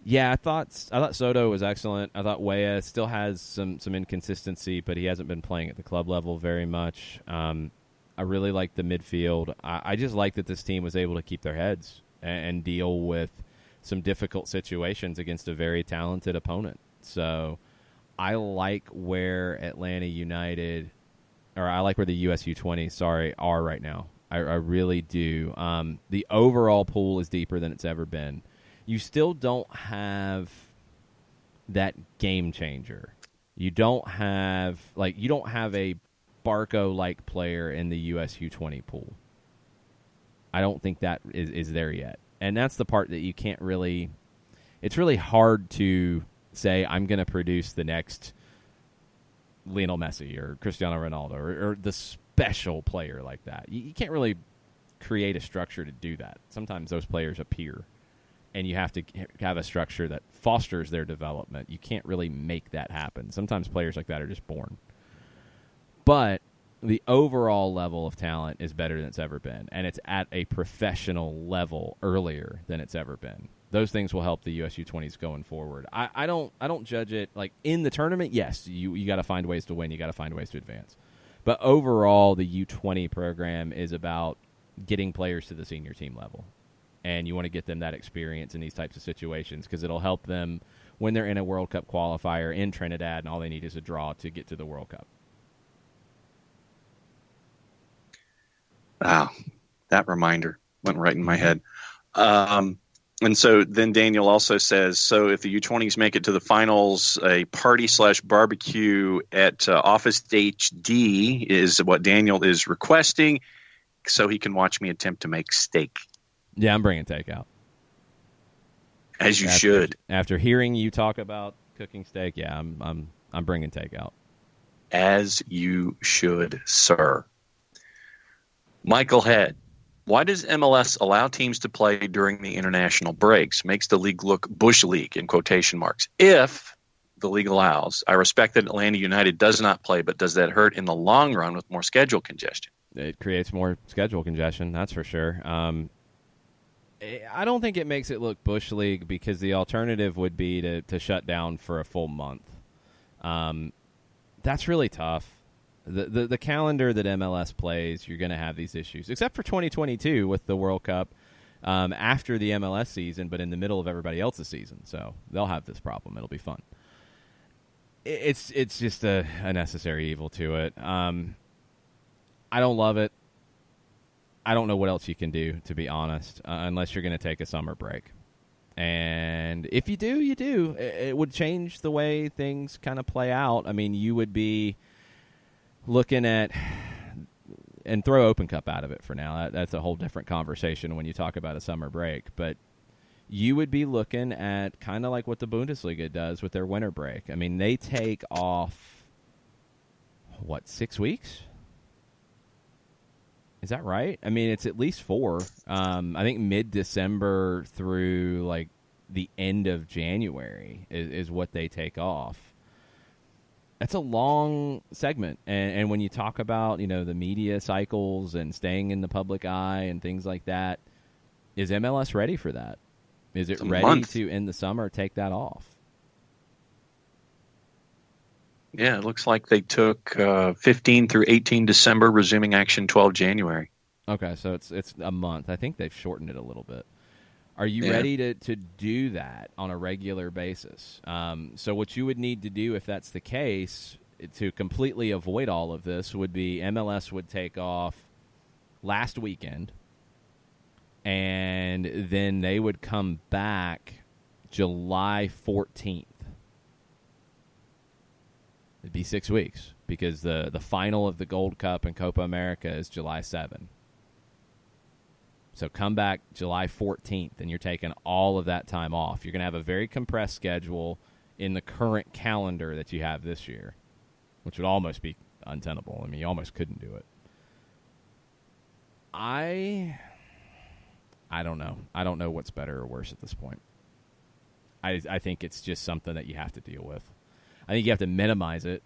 Speaker 1: Yeah, I thought Soto was excellent. I thought Weah still has some inconsistency, but he hasn't been playing at the club level very much. I really like the midfield. I just like that this team was able to keep their heads and deal with some difficult situations against a very talented opponent. So I like where Atlanta United, or I like where the US U20, are right now. I really do. The overall pool is deeper than it's ever been. You still don't have that game changer. You don't have a Barco-like player in the US U20 pool. I don't think that is there yet. And that's the part that you can't really – it's really hard to say I'm going to produce the next Lionel Messi or Cristiano Ronaldo or the special player like that. You can't really create a structure to do that. Sometimes those players appear, and you have to have a structure that fosters their development. You can't really make that happen. Sometimes players like that are just born. But the overall level of talent is better than it's ever been, and it's at a professional level earlier than it's ever been. Those things will help the US U20s going forward. I don't judge it like in the tournament. Yes, you got to find ways to win. You got to find ways to advance. But overall, the U20 program is about getting players to the senior team level, and you want to get them that experience in these types of situations because it'll help them when they're in a World Cup qualifier in Trinidad, and all they need is a draw to get to the World Cup.
Speaker 2: Wow, that reminder went right in my head. And so then Daniel also says, so if the U20s make it to the finals, a party/barbecue at Office HD is what Daniel is requesting so he can watch me attempt to make steak.
Speaker 1: Yeah, I'm bringing takeout.
Speaker 2: As you should.
Speaker 1: After hearing you talk about cooking steak, yeah, I'm bringing takeout.
Speaker 2: As you should, sir. Michael Head. Why does MLS allow teams to play during the international breaks? Makes the league look Bush League in quotation marks. If the league allows, I respect that Atlanta United does not play, but does that hurt in the long run with more schedule congestion?
Speaker 1: It creates more schedule congestion, that's for sure. I don't think it makes it look Bush League because the alternative would be to shut down for a full month. That's really tough. The calendar that MLS plays, you're going to have these issues, except for 2022 with the World Cup after the MLS season, but in the middle of everybody else's season. So they'll have this problem. It'll be fun. It's just a necessary evil to it. I don't love it. I don't know what else you can do, to be honest, unless you're going to take a summer break. And if you do, you do. It would change the way things kind of play out. I mean, you would be looking at, and throw Open Cup out of it for now. That's a whole different conversation when you talk about a summer break. But you would be looking at kind of like what the Bundesliga does with their winter break. I mean, they take off, 6 weeks? Is that right? I mean, it's at least 4. I think mid-December through like the end of January is what they take off. That's a long segment, and when you talk about the media cycles and staying in the public eye and things like that, is MLS ready for that? Is it ready to in the summer take that off?
Speaker 2: Yeah, it looks like they took 15 through 18 December, resuming action 12 January.
Speaker 1: Okay, so it's a month. I think they've shortened it a little bit. Are you ready to do that on a regular basis? So what you would need to do if that's the case to completely avoid all of this would be MLS would take off last weekend, and then they would come back July 14th. It'd be 6 weeks because the final of the Gold Cup and Copa America is July 7. So come back July 14th, and you're taking all of that time off. You're going to have a very compressed schedule in the current calendar that you have this year, which would almost be untenable. I mean, you almost couldn't do it. I don't know. I don't know what's better or worse at this point. I think it's just something that you have to deal with. I think you have to minimize it.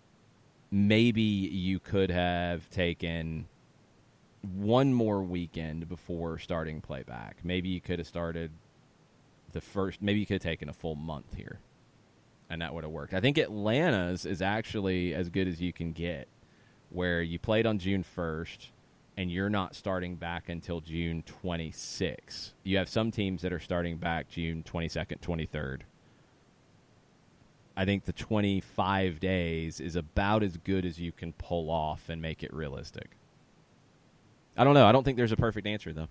Speaker 1: Maybe you could have taken one more weekend before starting playback. Maybe you could have started maybe you could have taken a full month here, and that would have worked. I think Atlanta's is actually as good as you can get, where you played on June 1st, and you're not starting back until June 26th. You have some teams that are starting back June 22nd, 23rd. I think the 25 days is about as good as you can pull off and make it realistic. I don't know. I don't think there's a perfect answer, though.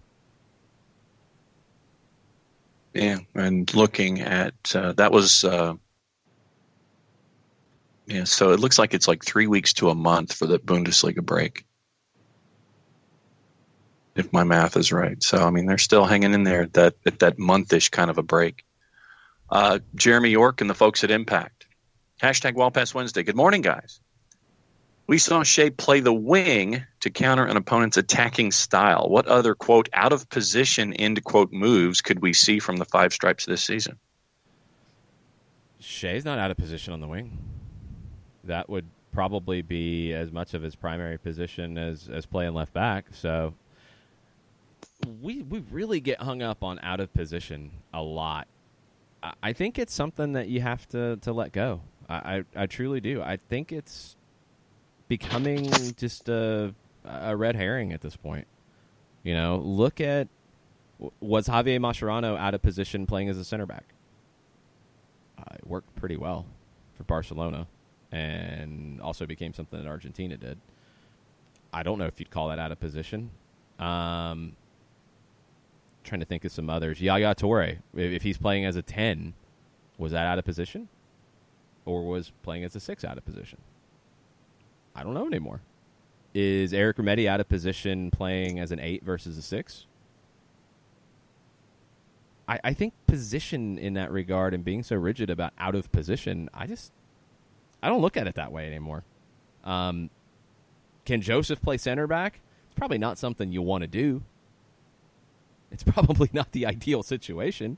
Speaker 2: Yeah, and looking at that was so it looks like it's like 3 weeks to a month for the Bundesliga break, if my math is right. So I mean, they're still hanging in there at that month-ish kind of a break. Jeremy York and the folks at Impact. Hashtag Wildpass Wednesday. Good morning, guys. We saw Shea play the wing to counter an opponent's attacking style. What other, quote, out of position, end quote, moves could we see from the Five Stripes this season?
Speaker 1: Shea's not out of position on the wing. That would probably be as much of his primary position as playing left back. So we really get hung up on out of position a lot. I think it's something that you have to let go. I truly do. I think it's becoming just a red herring at this point. You know, look at, was Javier Mascherano out of position playing as a center back? It worked pretty well for Barcelona and also became something that Argentina did. I don't know if you'd call that out of position. Trying to think of some others. Yaya Toure, if he's playing as a 10, was that out of position? Or was playing as a 6 out of position? I don't know anymore. Is Eric Remedi out of position playing as an 8 versus a 6? I think position in that regard and being so rigid about out of position, I don't look at it that way anymore. Can Joseph play center back? It's probably not something you want to do. It's probably not the ideal situation.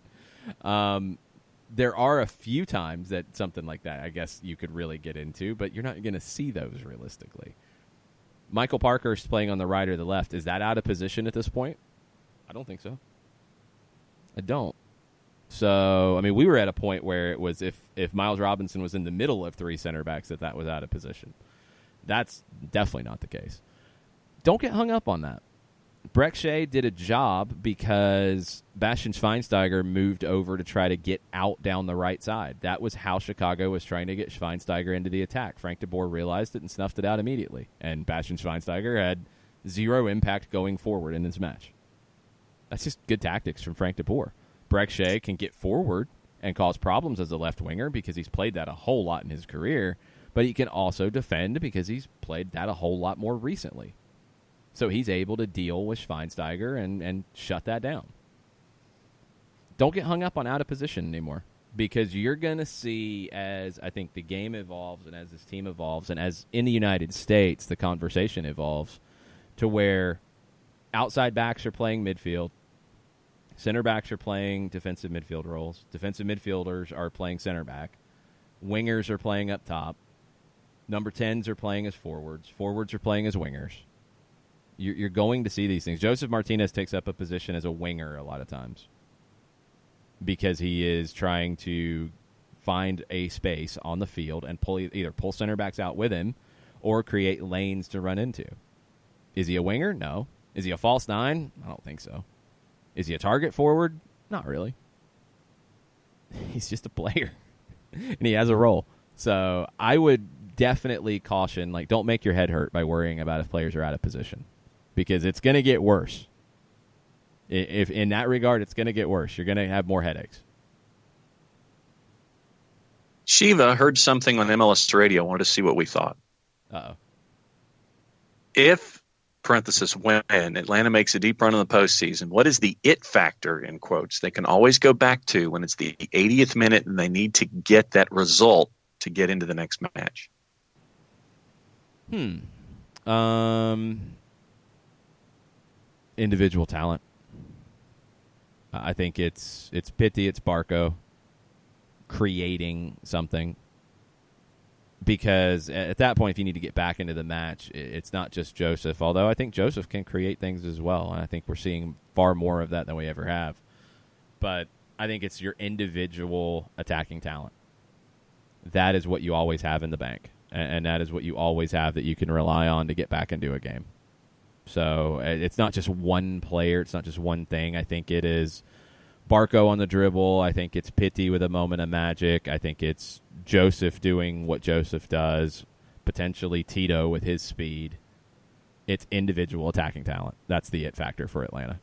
Speaker 1: There are a few times that something like that, I guess, you could really get into, but you're not going to see those realistically. Michael Parker's playing on the right or the left. Is that out of position at this point? I don't think so. I don't. So, I mean, we were at a point where it was if Miles Robinson was in the middle of 3 center backs, that was out of position. That's definitely not the case. Don't get hung up on that. Breck Shea did a job because Bastian Schweinsteiger moved over to try to get out down the right side. That was how Chicago was trying to get Schweinsteiger into the attack. Frank de Boer realized it and snuffed it out immediately. And Bastian Schweinsteiger had 0 impact going forward in this match. That's just good tactics from Frank de Boer. Breck Shea can get forward and cause problems as a left winger because he's played that a whole lot in his career, but he can also defend because he's played that a whole lot more recently. So he's able to deal with Schweinsteiger and shut that down. Don't get hung up on out of position anymore because you're going to see, as I think the game evolves and as this team evolves and as in the United States the conversation evolves to where outside backs are playing midfield, center backs are playing defensive midfield roles, defensive midfielders are playing center back, wingers are playing up top, number 10s are playing as forwards, forwards are playing as wingers. You're going to see these things. Joseph Martinez takes up a position as a winger a lot of times because he is trying to find a space on the field and either pull center backs out with him or create lanes to run into. Is he a winger? No. Is he a false 9? I don't think so. Is he a target forward? Not really. He's just a player, and he has a role. So I would definitely caution, don't make your head hurt by worrying about if players are out of position. Because it's going to get worse. If in that regard, it's going to get worse. You're going to have more headaches.
Speaker 2: Shiva heard something on MLS radio. Wanted to see what we thought.
Speaker 1: Uh-oh.
Speaker 2: If, parenthesis, when Atlanta makes a deep run in the postseason, what is the it factor, in quotes, they can always go back to when it's the 80th minute and they need to get that result to get into the next match?
Speaker 1: Individual talent. I think it's Pitti, it's Barco creating something. Because at that point, if you need to get back into the match, it's not just Joseph. Although I think Joseph can create things as well. And I think we're seeing far more of that than we ever have. But I think it's your individual attacking talent. That is what you always have in the bank. And that is what you always have that you can rely on to get back into a game. So it's not just one player. It's not just one thing. I think it is Barco on the dribble. I think it's Pitti with a moment of magic. I think it's Joseph doing what Joseph does. Potentially Tito with his speed. It's individual attacking talent. That's the it factor for Atlanta.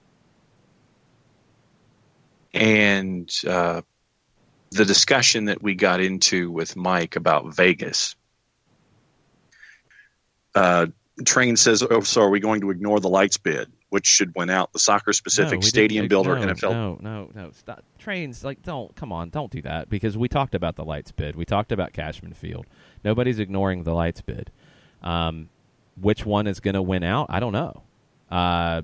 Speaker 2: And the discussion that we got into with Mike about Vegas. Train says, so are we going to ignore the lights bid, which should win out the soccer-specific stadium builder NFL?
Speaker 1: No. Stop. Trains, don't do that, because we talked about the lights bid. We talked about Cashman Field. Nobody's ignoring the lights bid. Which one is going to win out? I don't know. I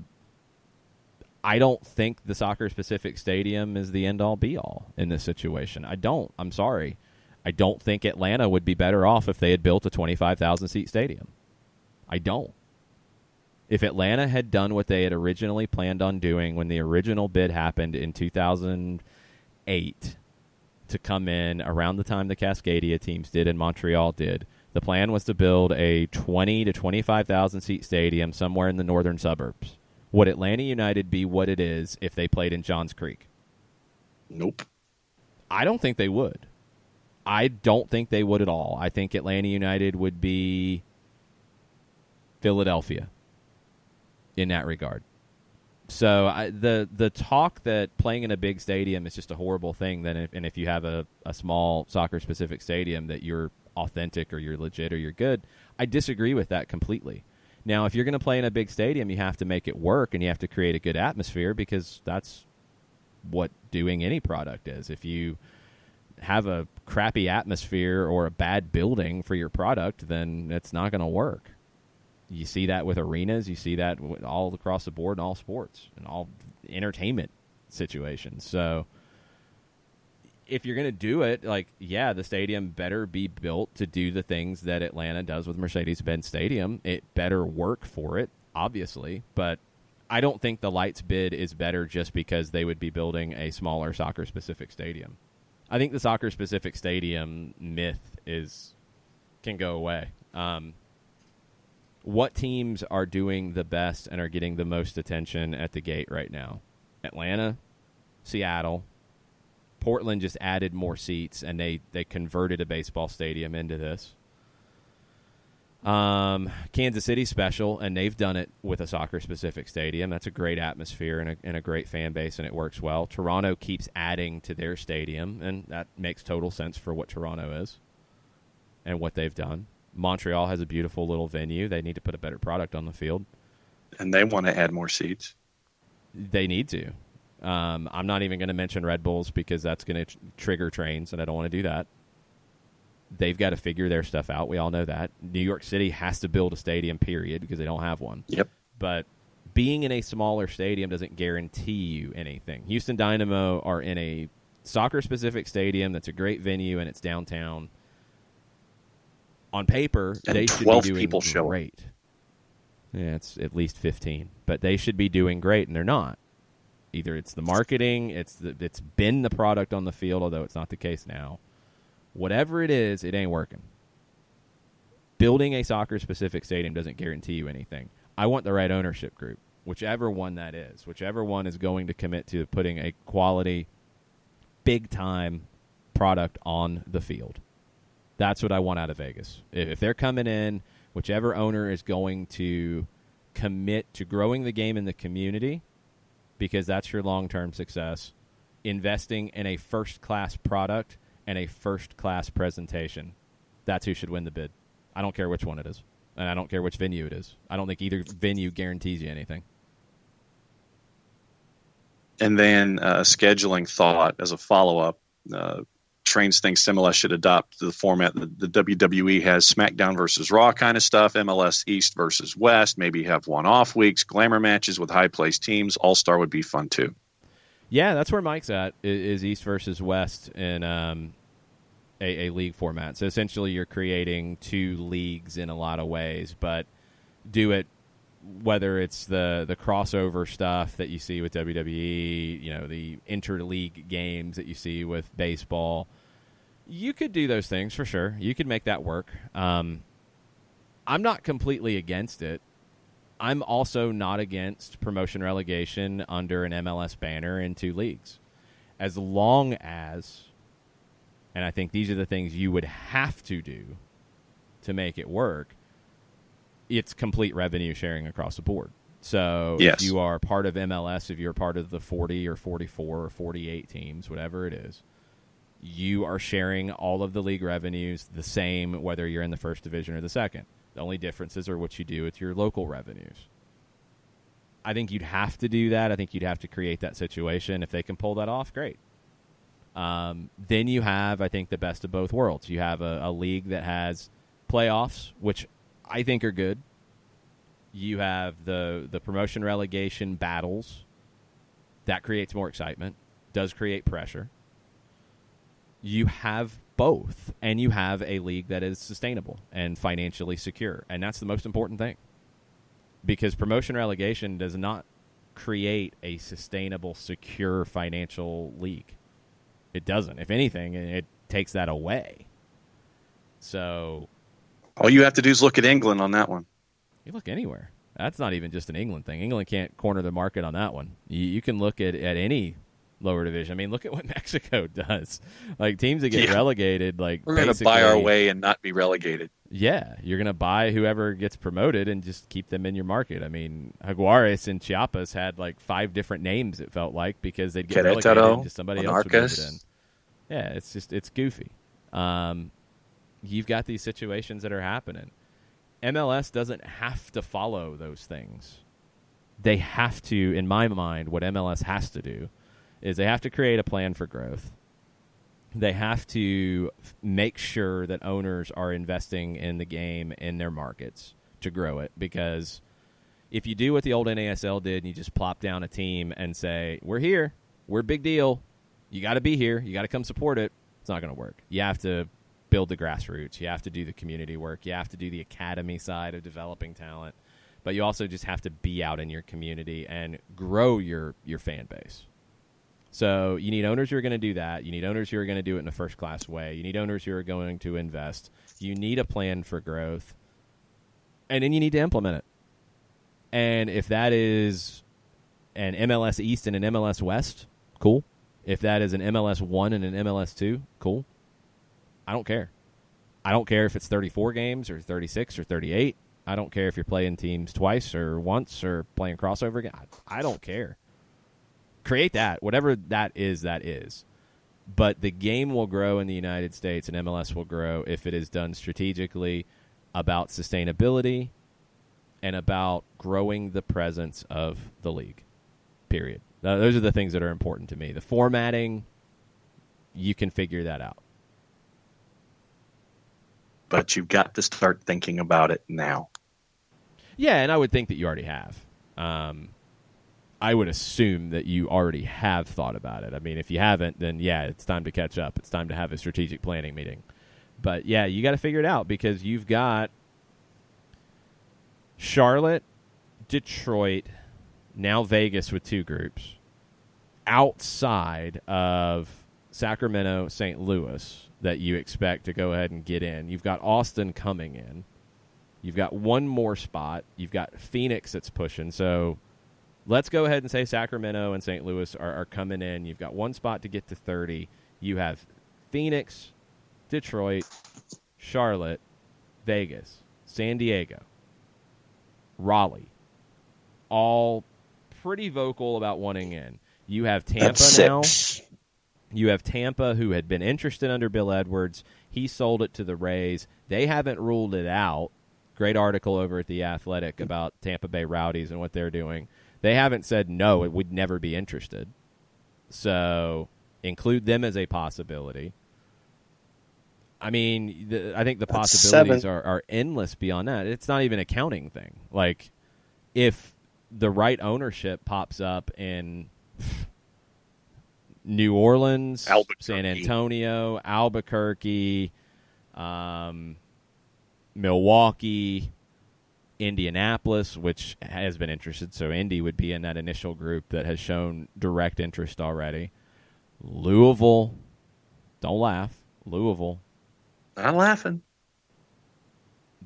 Speaker 1: don't think the soccer-specific stadium is the end-all, be-all in this situation. I don't. I'm sorry. I don't think Atlanta would be better off if they had built a 25,000-seat stadium. I don't. If Atlanta had done what they had originally planned on doing when the original bid happened in 2008 to come in around the time the Cascadia teams did and Montreal did, the plan was to build a 20 to 25,000 seat stadium somewhere in the northern suburbs. Would Atlanta United be what it is if they played in Johns Creek?
Speaker 2: Nope.
Speaker 1: I don't think they would. I don't think they would at all. I think Atlanta United would be Philadelphia in that regard. So the talk that playing in a big stadium is just a horrible thing, and if you have a small soccer-specific stadium that you're authentic or you're legit or you're good, I disagree with that completely. Now, if you're going to play in a big stadium, you have to make it work, and you have to create a good atmosphere, because that's what doing any product is. If you have a crappy atmosphere or a bad building for your product, then it's not going to work. You see that with arenas. You see that all across the board in all sports and all entertainment situations. So if you're going to do it, the stadium better be built to do the things that Atlanta does with Mercedes-Benz Stadium. It better work for it, obviously. But I don't think the lights bid is better just because they would be building a smaller soccer-specific stadium. I think the soccer-specific stadium myth can go away. What teams are doing the best and are getting the most attention at the gate right now? Atlanta, Seattle, Portland just added more seats, and they converted a baseball stadium into this. Kansas City special, and they've done it with a soccer-specific stadium. That's a great atmosphere and a great fan base, and it works well. Toronto keeps adding to their stadium, and that makes total sense for what Toronto is and what they've done. Montreal has a beautiful little venue. They need to put a better product on the field.
Speaker 2: And they want to add more seats.
Speaker 1: They need to. I'm not even going to mention Red Bulls because that's going to trigger trains, and I don't want to do that. They've got to figure their stuff out. We all know that. New York City has to build a stadium, period, because they don't have one.
Speaker 2: Yep.
Speaker 1: But being in a smaller stadium doesn't guarantee you anything. Houston Dynamo are in a soccer-specific stadium that's a great venue, and it's downtown. On paper,
Speaker 2: and
Speaker 1: they should be doing great. Yeah, it's at least 15. But they should be doing great, and they're not. Either it's the marketing, it's been the product on the field, although it's not the case now. Whatever it is, it ain't working. Building a soccer-specific stadium doesn't guarantee you anything. I want the right ownership group, whichever one that is, whichever one is going to commit to putting a quality, big-time product on the field. That's what I want out of Vegas. If they're coming in, whichever owner is going to commit to growing the game in the community, because that's your long-term success, investing in a first-class product and a first-class presentation, that's who should win the bid. I don't care which one it is, and I don't care which venue it is. I don't think either venue guarantees you anything.
Speaker 2: And then scheduling thought as a follow-up, Trains thinks MLS should adopt the format that the WWE has, SmackDown versus Raw kind of stuff, MLS East versus West, maybe have one-off weeks, glamour matches with high-placed teams. All-Star would be fun, too.
Speaker 1: Yeah, that's where Mike's at, is East versus West in a league format. So essentially you're creating two leagues in a lot of ways, but do it whether it's the crossover stuff that you see with WWE, the interleague games that you see with baseball. You could do those things for sure. You could make that work. I'm not completely against it. I'm also not against promotion relegation under an MLS banner in two leagues. As long as, and I think these are the things you would have to do to make it work, it's complete revenue sharing across the board. So
Speaker 2: yes.
Speaker 1: If you are part of MLS, if you're part of the 40 or 44 or 48 teams, whatever it is, you are sharing all of the league revenues the same whether you're in the first division or the second. The only differences are what you do with your local revenues. I think you'd have to do that. I think you'd have to create that situation. If they can pull that off, great. Then you have, I think, the best of both worlds. You have a league that has playoffs, which I think are good. You have the promotion relegation battles. That creates more excitement, does create pressure. You have both, and you have a league that is sustainable and financially secure, and that's the most important thing. Because promotion relegation does not create a sustainable, secure financial league. It doesn't. If anything, it takes that away. So
Speaker 2: all you have to do is look at England on that one.
Speaker 1: You look anywhere. That's not even just an England thing. England can't corner the market on that one. You can look at any lower division. I mean, look at what Mexico does. Like, teams that get relegated, like,
Speaker 2: we're going to buy our way and not be relegated.
Speaker 1: Yeah, you're going to buy whoever gets promoted and just keep them in your market. I mean, Jaguares in Chiapas had like 5 different names, it felt like, because they'd get relegated and somebody else would move it in. Yeah, it's goofy. You've got these situations that are happening. MLS doesn't have to follow those things. They have to, in my mind, what MLS has to do is they have to create a plan for growth. They have to make sure that owners are investing in the game in their markets to grow it. Because if you do what the old NASL did and you just plop down a team and say, we're here, we're a big deal, you got to be here, you got to come support it, it's not going to work. You have to build the grassroots. You have to do the community work. You have to do the academy side of developing talent. But you also just have to be out in your community and grow your fan base. So you need owners who are going to do that. You need owners who are going to do it in a first-class way. You need owners who are going to invest. You need a plan for growth. And then you need to implement it. And if that is an MLS East and an MLS West, cool. If that is an MLS 1 and an MLS 2, cool. I don't care. I don't care if it's 34 games or 36 or 38. I don't care if you're playing teams twice or once or playing crossover again. I don't care. Create that. Whatever that is. But the game will grow in the United States and MLS will grow if it is done strategically, about sustainability and about growing the presence of the league. Period. Those are the things that are important to me. The formatting, you can figure that out.
Speaker 2: But you've got to start thinking about it now.
Speaker 1: Yeah, and I would think that you already have. I would assume that you already have thought about it. I mean, if you haven't, then yeah, it's time to catch up. It's time to have a strategic planning meeting. But yeah, you got to figure it out because you've got Charlotte, Detroit, now Vegas with 2 groups outside of Sacramento, St. Louis that you expect to go ahead and get in. You've got Austin coming in. You've got one more spot. You've got Phoenix that's pushing. So let's go ahead and say Sacramento and St. Louis are coming in. You've got one spot to get to 30. You have Phoenix, Detroit, Charlotte, Vegas, San Diego, Raleigh, all pretty vocal about wanting in. You have Tampa now. You have Tampa, who had been interested under Bill Edwards. He sold it to the Rays. They haven't ruled it out. Great article over at The Athletic about Tampa Bay Rowdies and what they're doing. They haven't said no, it would never be interested. So include them as a possibility. I mean, I think the possibilities are endless beyond that. It's not even a counting thing. Like, if the right ownership pops up in New Orleans, San Antonio, Albuquerque, Milwaukee, Indianapolis, which has been interested. So Indy would be in that initial group that has shown direct interest already. Louisville, don't laugh. Louisville.
Speaker 2: Not laughing.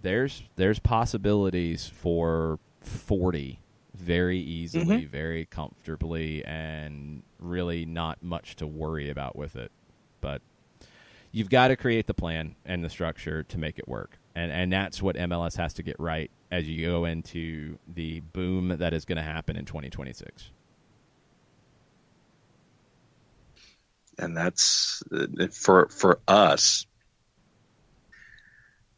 Speaker 1: There's possibilities for 40 very easily, very comfortably, and really not much to worry about with it. But you've got to create the plan and the structure to make it work. And that's what MLS has to get right as you go into the boom that is going to happen in 2026.
Speaker 2: And that's for us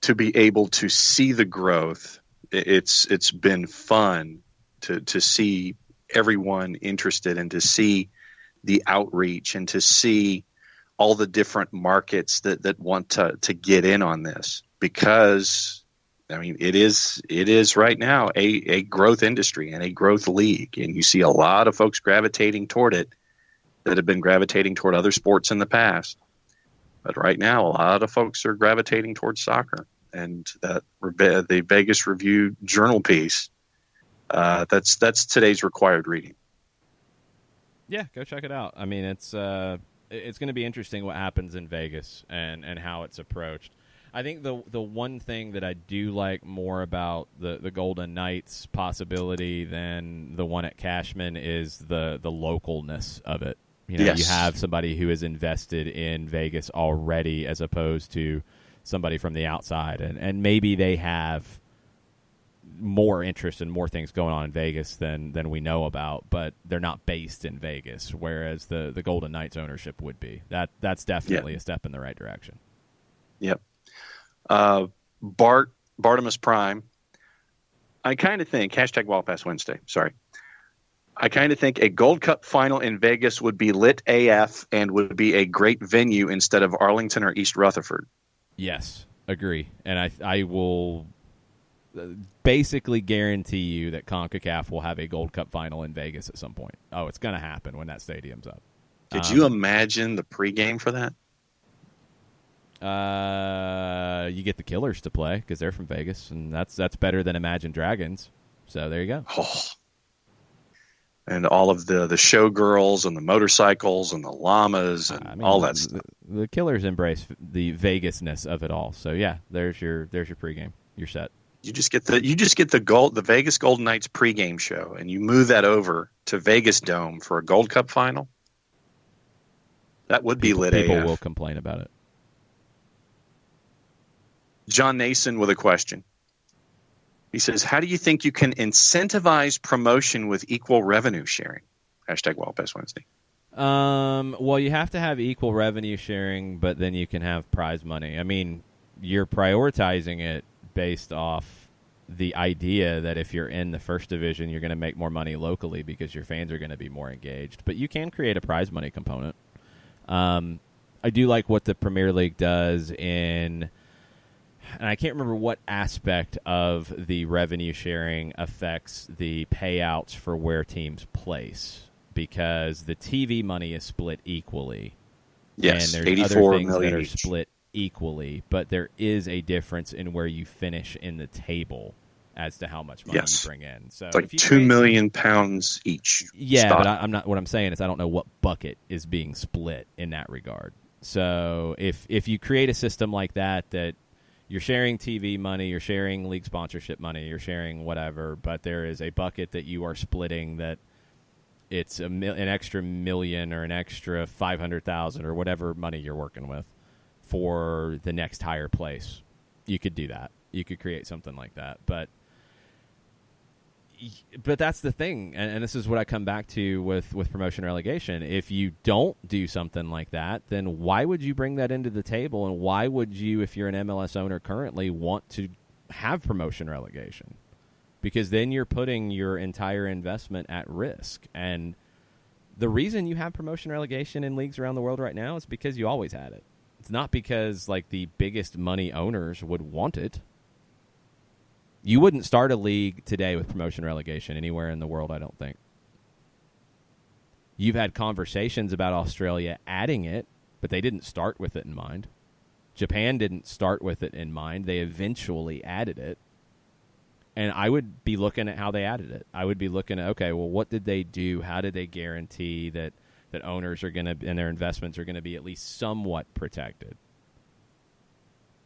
Speaker 2: to be able to see the growth. It's been fun to see everyone interested and to see the outreach and to see all the different markets that want to get in on this, because I mean it is right now a growth industry and a growth league, and you see a lot of folks gravitating toward it that have been gravitating toward other sports in the past. But right now, a lot of folks are gravitating towards soccer. And the Vegas Review Journal piece, that's today's required reading.
Speaker 1: Yeah, go check it out. I mean, it's going to be interesting what happens in Vegas and how it's approached. I think the one thing that I do like more about the Golden Knights possibility than the one at Cashman is the localness of it. You know,
Speaker 2: yes.
Speaker 1: You have somebody who is invested in Vegas already as opposed to somebody from the outside. And maybe they have more interest and more things going on in Vegas than we know about, but they're not based in Vegas, whereas the Golden Knights ownership would be. That's definitely a step in the right direction.
Speaker 2: Yep. Bartimus Prime, I kind of think, hashtag Wild Pass Wednesday, sorry. I kind of think a Gold Cup final in Vegas would be lit AF and would be a great venue instead of Arlington or East Rutherford.
Speaker 1: Yes, agree. And I will basically guarantee you that CONCACAF will have a Gold Cup final in Vegas at some point. Oh, it's going to happen when that stadium's up.
Speaker 2: Could you imagine the pregame for that?
Speaker 1: You get the Killers to play because they're from Vegas, and that's better than Imagine Dragons. So there you go.
Speaker 2: Oh. And all of the showgirls and the motorcycles and the llamas and all that stuff.
Speaker 1: The Killers embrace the Vegas-ness of it all. So yeah, there's your pregame. You're set.
Speaker 2: You just get the Vegas Golden Knights pregame show, and you move that over to Vegas Dome for a Gold Cup final. That would be lit.
Speaker 1: People
Speaker 2: AF.
Speaker 1: will complain about it.
Speaker 2: John Nason with a question. He says, how do you think you can incentivize promotion with equal revenue sharing? Hashtag Wild Pass Wednesday.
Speaker 1: Well, you have to have equal revenue sharing, but then you can have prize money. I mean, you're prioritizing it based off the idea that if you're in the first division, you're going to make more money locally because your fans are going to be more engaged. But you can create a prize money component. I do like what the Premier League does in... And I can't remember what aspect of the revenue sharing affects the payouts for where teams place, because the TV money is split equally.
Speaker 2: Yes,
Speaker 1: and there's
Speaker 2: 84
Speaker 1: other things
Speaker 2: million
Speaker 1: that are
Speaker 2: each.
Speaker 1: split equally, but there is a difference in where you finish in the table as to how much money you bring in. So
Speaker 2: it's like
Speaker 1: if you
Speaker 2: £2 million each.
Speaker 1: Yeah,
Speaker 2: stock.
Speaker 1: but I'm not. What I'm saying is I don't know what bucket is being split in that regard. So if you create a system like that you're sharing TV money, you're sharing league sponsorship money, you're sharing whatever, but there is a bucket that you are splitting that it's an extra million or an extra 500,000 or whatever money you're working with for the next higher place. You could do that. You could create something like that. But that's the thing, and this is what I come back to with promotion relegation. If you don't do something like that, then why would you bring that into the table, and why would you, if you're an MLS owner currently, want to have promotion relegation? Because then you're putting your entire investment at risk. And the reason you have promotion relegation in leagues around the world right now is because you always had it. It's not because like the biggest money owners would want it. You wouldn't start a league today with promotion relegation anywhere in the world, I don't think. You've had conversations about Australia adding it, but they didn't start with it in mind. Japan didn't start with it in mind. They eventually added it. And I would be looking at how they added it. I would be looking at, okay, well, what did they do? How did they guarantee that owners are going to, and their investments are going to be at least somewhat protected?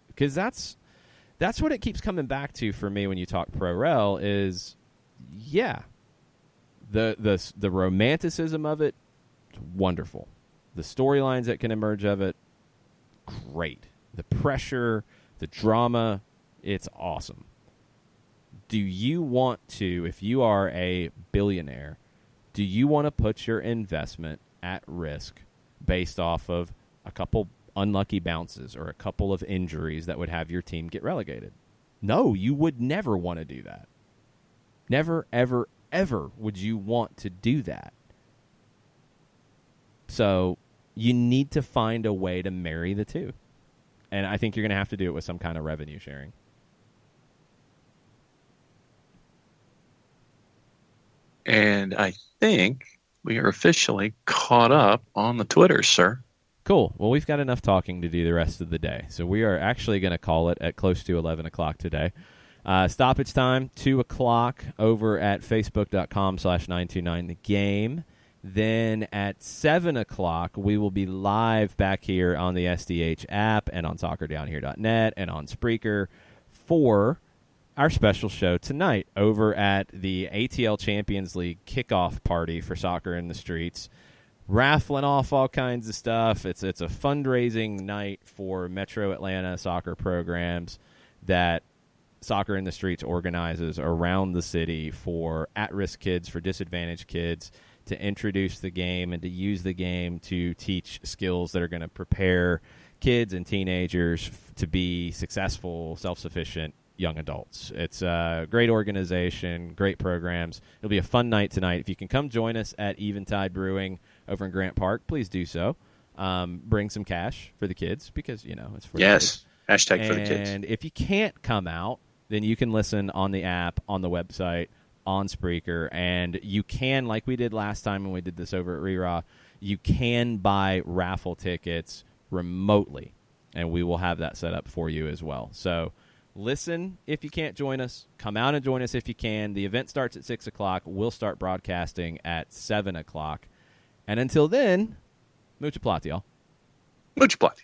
Speaker 1: Because that's what it keeps coming back to for me when you talk pro-rel is, yeah, the romanticism of it, wonderful. The storylines that can emerge of it, great. The pressure, the drama, it's awesome. do you want to, if you are a billionaire, do you want to put your investment at risk based off of a couple unlucky bounces or a couple of injuries that would have your team get relegated? No, you would never want to do that. Never, ever, ever would you want to do that. So you need to find a way to marry the two. And I think you're going to have to do it with some kind of revenue sharing.
Speaker 2: And I think we are officially caught up on the Twitter, sir.
Speaker 1: Cool. Well, we've got enough talking to do the rest of the day. So we are actually going to call it at close to 11 o'clock today. Stoppage time, 2 o'clock over at facebook.com/929thegame. Then at 7 o'clock, we will be live back here on the SDH app and on soccerdownhere.net and on Spreaker for our special show tonight over at the ATL Champions League kickoff party for Soccer in the Streets. Raffling off all kinds of stuff. It's a fundraising night for Metro Atlanta soccer programs that Soccer in the Streets organizes around the city for at-risk kids, for disadvantaged kids, to introduce the game and to use the game to teach skills that are going to prepare kids and teenagers to be successful, self-sufficient young adults. It's a great organization, great programs. It'll be a fun night tonight. If you can come join us at Eventide Brewing over in Grant Park, please do so. Bring some cash for the kids because, it's for the kids.
Speaker 2: Hashtag for the kids.
Speaker 1: And if you can't come out, then you can listen on the app, on the website, on Spreaker, and you can, like we did last time when we did this over at Reraw, you can buy raffle tickets remotely, and we will have that set up for you as well. So listen if you can't join us. Come out and join us if you can. The event starts at 6 o'clock. We'll start broadcasting at 7 o'clock. And until then, mucha plata, y'all.
Speaker 2: Mucha plata.